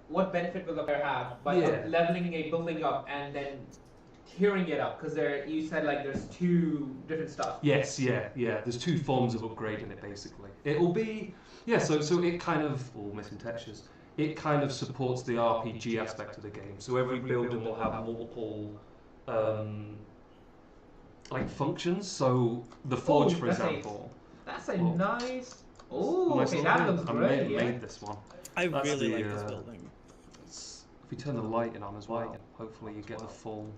what benefit will the player have by Yeah. leveling a building up and then tiering it up? Because you said like there's 2 different stuff. Yes, yeah. There's 2 forms of upgrading it basically. It'll be, so it kind of, all missing textures. It kind of supports the RPG aspect of the game. So every building will have multiple, like functions. So the forge, for that's a- example. That's a Well, nice. Oh, nice okay, little that build. looks I great. made this one. I That's really the, like this building. If we turn the lighting on as well, hopefully you get the full,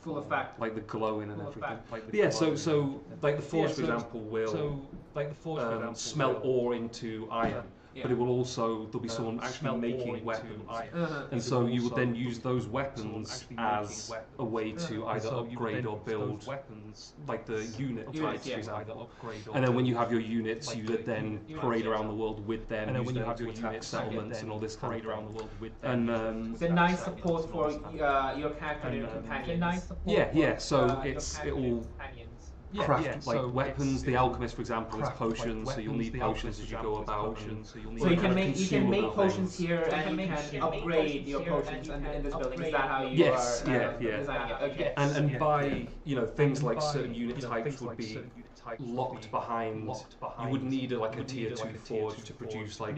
Full effect. like the glowing and Full everything. effect. But yeah, so like the forge, for example, will smelt ore into iron, but it will also, there'll be someone actually making weapons. And so you will then use those weapons as a way to either upgrade or build like the unit types, for example. And then when you have your units, you would then parade around the world with them, and when you have your attack settlements and all this kind of thing. And It's a nice support for your character and your companions. yeah. So it will Companions. craft like weapons. The alchemist, for example, is potions, so you'll need potions as you go about. So you can make consumable potions things. here and you can upgrade your potions in this building. Is that how you Yes, are yeah. designing it? Okay. And by things like certain unit types would be locked behind. You would need like a tier 2 forge to produce like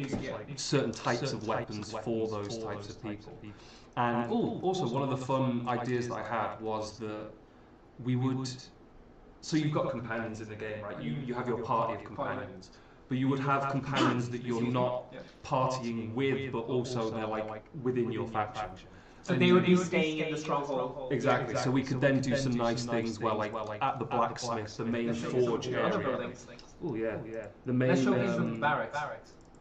certain types of weapons for those types of people. And also one of the fun ideas that I had was that we would. So you've got companions in the game, right? You have your party of companions, but you would have companions that you're not partying with, but also they're like within your faction. So they would be staying in the stronghold. Exactly. So we could then do some nice things where, like, at the blacksmith, the main forge Other area. buildings. Oh yeah. The main. Let's showcase some barracks.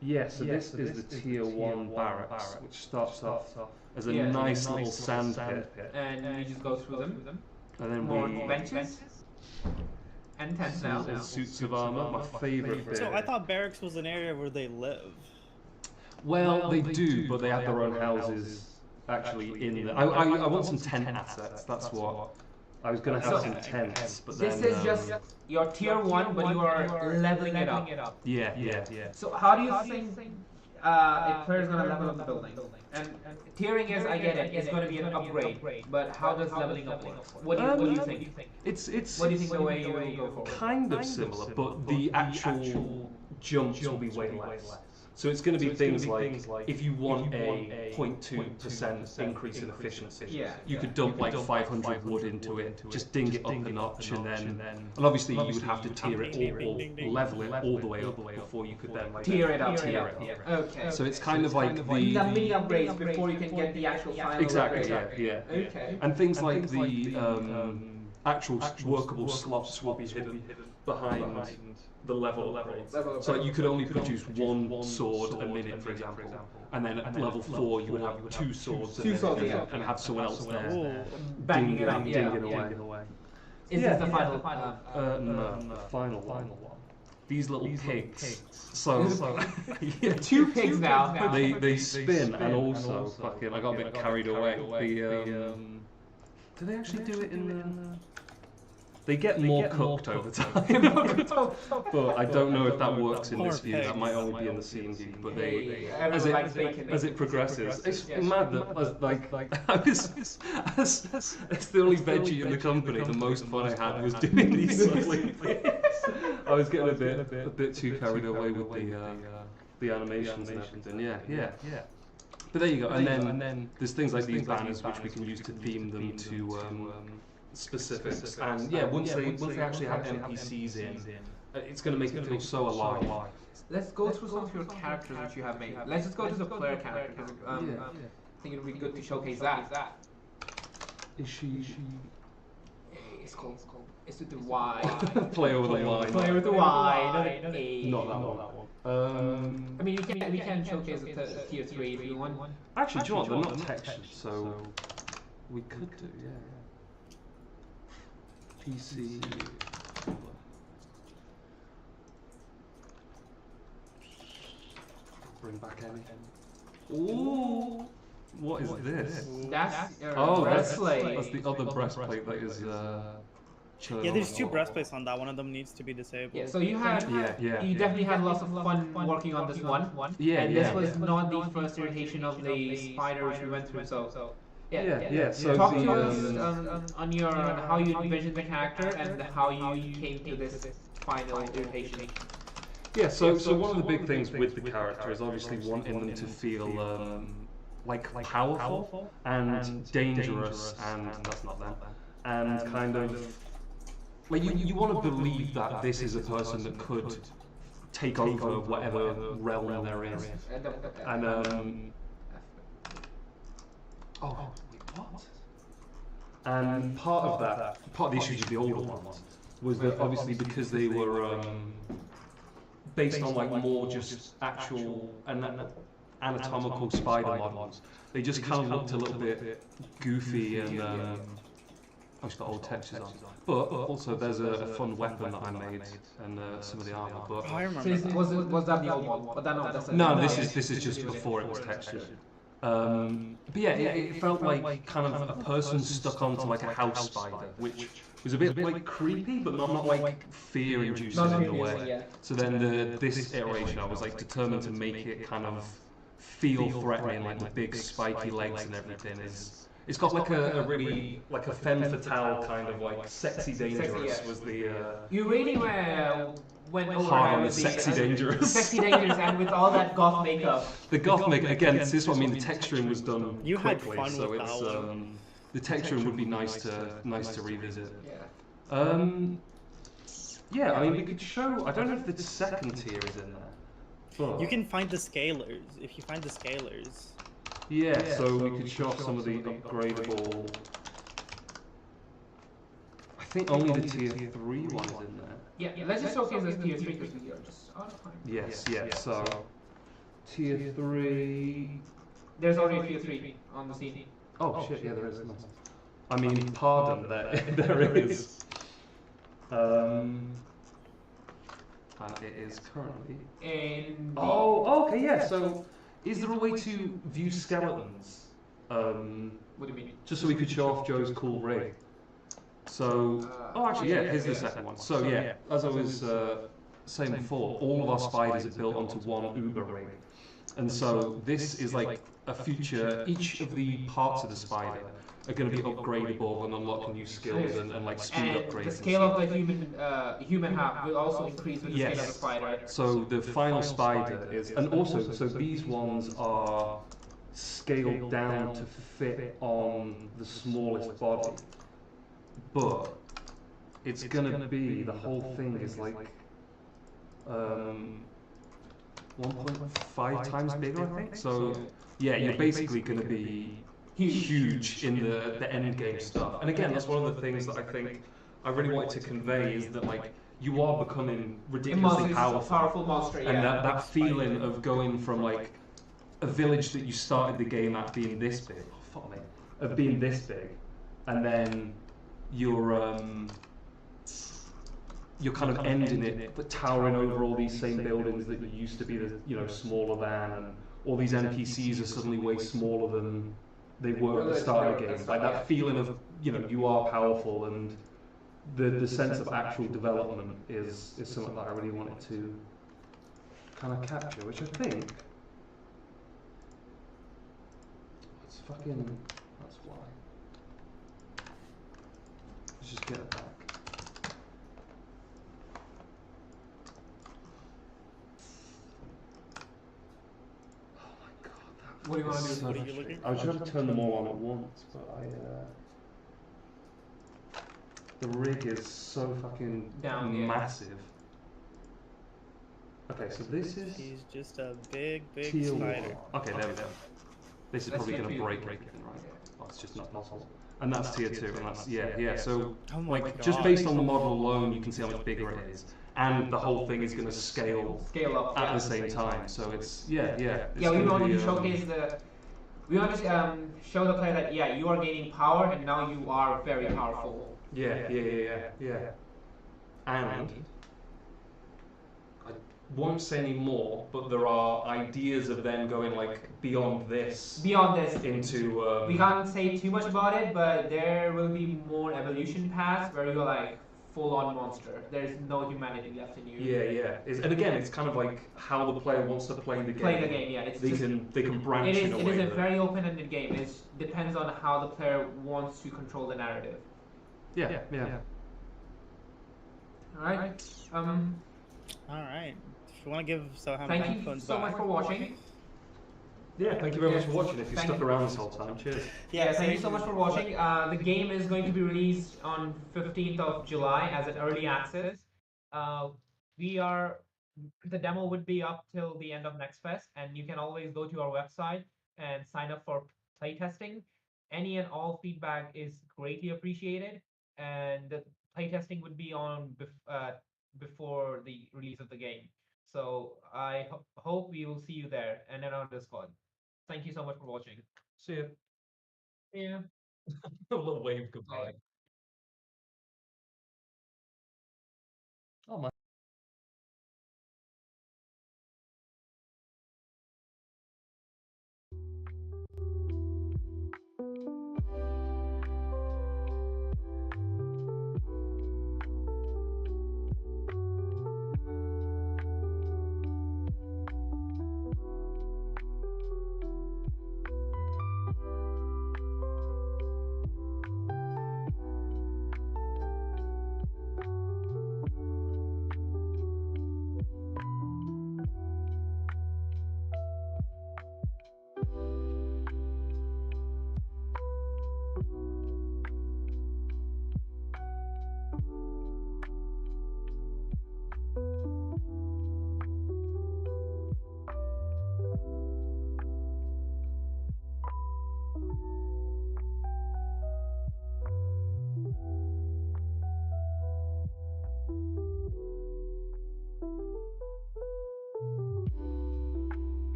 Yeah. So this is the tier 1 barracks, which starts off as a Yeah. nice little sand pit, And you just go through them. and then More we. benches. And tents now. Little suits of armor, my favourite bit. So I thought barracks was an area where they live. Well, they do, but they have their own houses actually in the. I want some tent assets. That's what. I was gonna have some tents, but then. This is just your tier 1, but you are leveling it up. Yeah. So how do you think a player is going to level up the building? And tiering is, I get it, it's going to be an upgrade. But how does leveling up work? What do you think? It's What do you think the way you will go forward? kind of similar, but the actual jumps will be way less. So it's going to be things like if you want a 0.2% increase in efficiency, you could dump like 500 wood into it, just ding it up a notch, and obviously you would have to tier it or level it all the way up before you could then like Tier it up. Okay. So it's kind of like the mini upgrades before you can get the actual final exactly upgrade. yeah. Okay. And things like the actual workable slots will be hidden behind the level upgrades. So you could only produce one sword a minute, for example, and then at level 4 you would have 2 swords a minute, and have someone else there Banging it up, dinging away. Is this the final? No, the final one. These little pigs. So yeah, 2 pigs now. they spin and also fucking. I got a bit carried away. Do they actually do it in the? They get more cooked over time, but I don't know if that works in this view. That might only be in the scene view. But they, as it progresses, it's mad that as the only veggie in the company, the most fun I had was doing these lovely things. I was getting a bit too carried away with the animations and everything. Yeah. But there you go. And then there's things like these banners which we can use to theme them to specifics. And yeah, once they actually have NPCs in, it's going to make it feel so alive. Let's go through some of your characters which you have made. Let's just go to the player character because I think it would be good to showcase that. Is she? It's called. It's with the Y. Play over the Y. Play with the Y, not A. Not that one. I mean, we can showcase a tier 3 if you want. Actually, do you know what? They're not textured, so we could do, yeah. PC. Bring back Emmy. Ooh! What is this? That's breastplate. That's the other breastplate that is. Yeah, there's 2 breastplates on that. One of them needs to be disabled. Yeah, so you had, you definitely had lots of fun working on this one. Yeah, and this was not the first iteration of the spider which we went through. So So talk to us on how you envisioned the character and how you came to this final iteration. Yeah, so one of the big things with the character is obviously wanting them to feel like powerful and dangerous, and that's not them, and kind of like you want to believe that this is a person that could take over whatever realm there is, and and part of the issues of the older ones was that obviously because they were based on like more just actual anatomical spider models, they just kind of looked a little bit goofy and it's got old textures on. But also there's a fun weapon that I made and some of the armor. But I remember. So was that the old one? But no, this is just before it was textured. But yeah, it felt like kind of a person stuck onto like a house spider, which was a bit like creepy, but not like fear-inducing in a way. So then this iteration, I was like determined to make it kind of feel threatening, like the big spiky legs and everything is. It's got like a really like a femme fatale kind of like sexy dangerous was the. You really went over hard on the with sexy dangerous. Sexy dangerous, and with all that goth makeup. The goth makeup again. This is what I mean. The texturing was done You had quickly, fun so with it's that one. the texturing would be nice to revisit. Yeah, I mean we could show. I don't know if the second tier is in there. But You can find the scalers. If you find the scalers. yeah, so we could show off some of the upgradable. I think only the tier 3 ones in there. Yeah, let's just showcase this tier 3 because we are just out of time. Yes, so tier 3. There's already tier 3 on the scene. Oh shit, yeah, there is. I mean, pardon, there is. It is currently. Oh, okay, yeah. So, is there a way to view skeletons? What do you mean? Just so we could show off Joe's cool rig. So, actually, yeah, here's the second one. So, yeah, as I was saying before, all of our spiders are built onto one Uber rig. And so, this is like a future, each of the parts of the spider are going to be upgradable and unlock new skills and like speed And upgrades. the and scale stuff. of the human hub will also increase with the scale of the Yes. spider. So the final spider is, and also, so these ones are scaled down to fit on the smallest body, but it's gonna be, the whole thing is like 1.5 times bigger, I think. So yeah, you're basically gonna be huge in the end game stuff. And again, that's one of the things that I think I really wanted to convey is that like you are becoming ridiculously powerful monster, yeah. and that feeling of going from like a village that you started the game at being this big, oh, fuck me, of being this big, and then you're kind of ending it, but towering over all these same buildings that you used to be, smaller than, and all these NPCs are suddenly way smaller than they were at the start of the game. Like that feeling of you are powerful, and the sense of actual development is something that I really wanted to kind of capture, which I think it's fucking, that's why. Let's just get it back. Oh my god, that What do you want to is do? so What are you frustrating. looking I was trying to turn them all on at once, but the rig is so fucking Down, yeah. massive. Okay, so this is He's just a big teal spider. one. Okay, there we go. This is That's probably tier going to two. break everything, right? Oh, it's just not possible. And that's tier 2, and that's, yeah. So, Oh my like, god. just based on the model alone, you can see how much bigger it is. And the whole thing is going to scale Scale up, at yeah. the same time. So it's, yeah. It's Yeah, we gonna want be, to showcase we want to show the player that yeah, you are gaining power and now you are very powerful. Yeah. And I won't say any more, but there are ideas of them going like beyond this Beyond this, into. we can't say too much about it, but there will be more evolution paths where you're like full-on monster. There's no humanity left in you. Yeah. And again, it's kind of like how the player wants to play the game. Play the game, yeah. It's They just, can branch it in a is way a that- very open-ended game. It depends on how the player wants to control the narrative. Yeah. All right. Alright. If you want to give Soham Thank you headphones so much back. for watching. Yeah, thank you very much for watching. If you stuck around this whole time, cheers. Yeah, thank you so much for watching. The game is going to be released on 15th of July as an early access. The demo would be up till the end of Next Fest, and you can always go to our website and sign up for playtesting. Any and all feedback is greatly appreciated, and the playtesting would be on before the release of the game. So I hope we will see you there and then on Discord. Thank you so much for watching. See ya. Yeah. A little wave goodbye.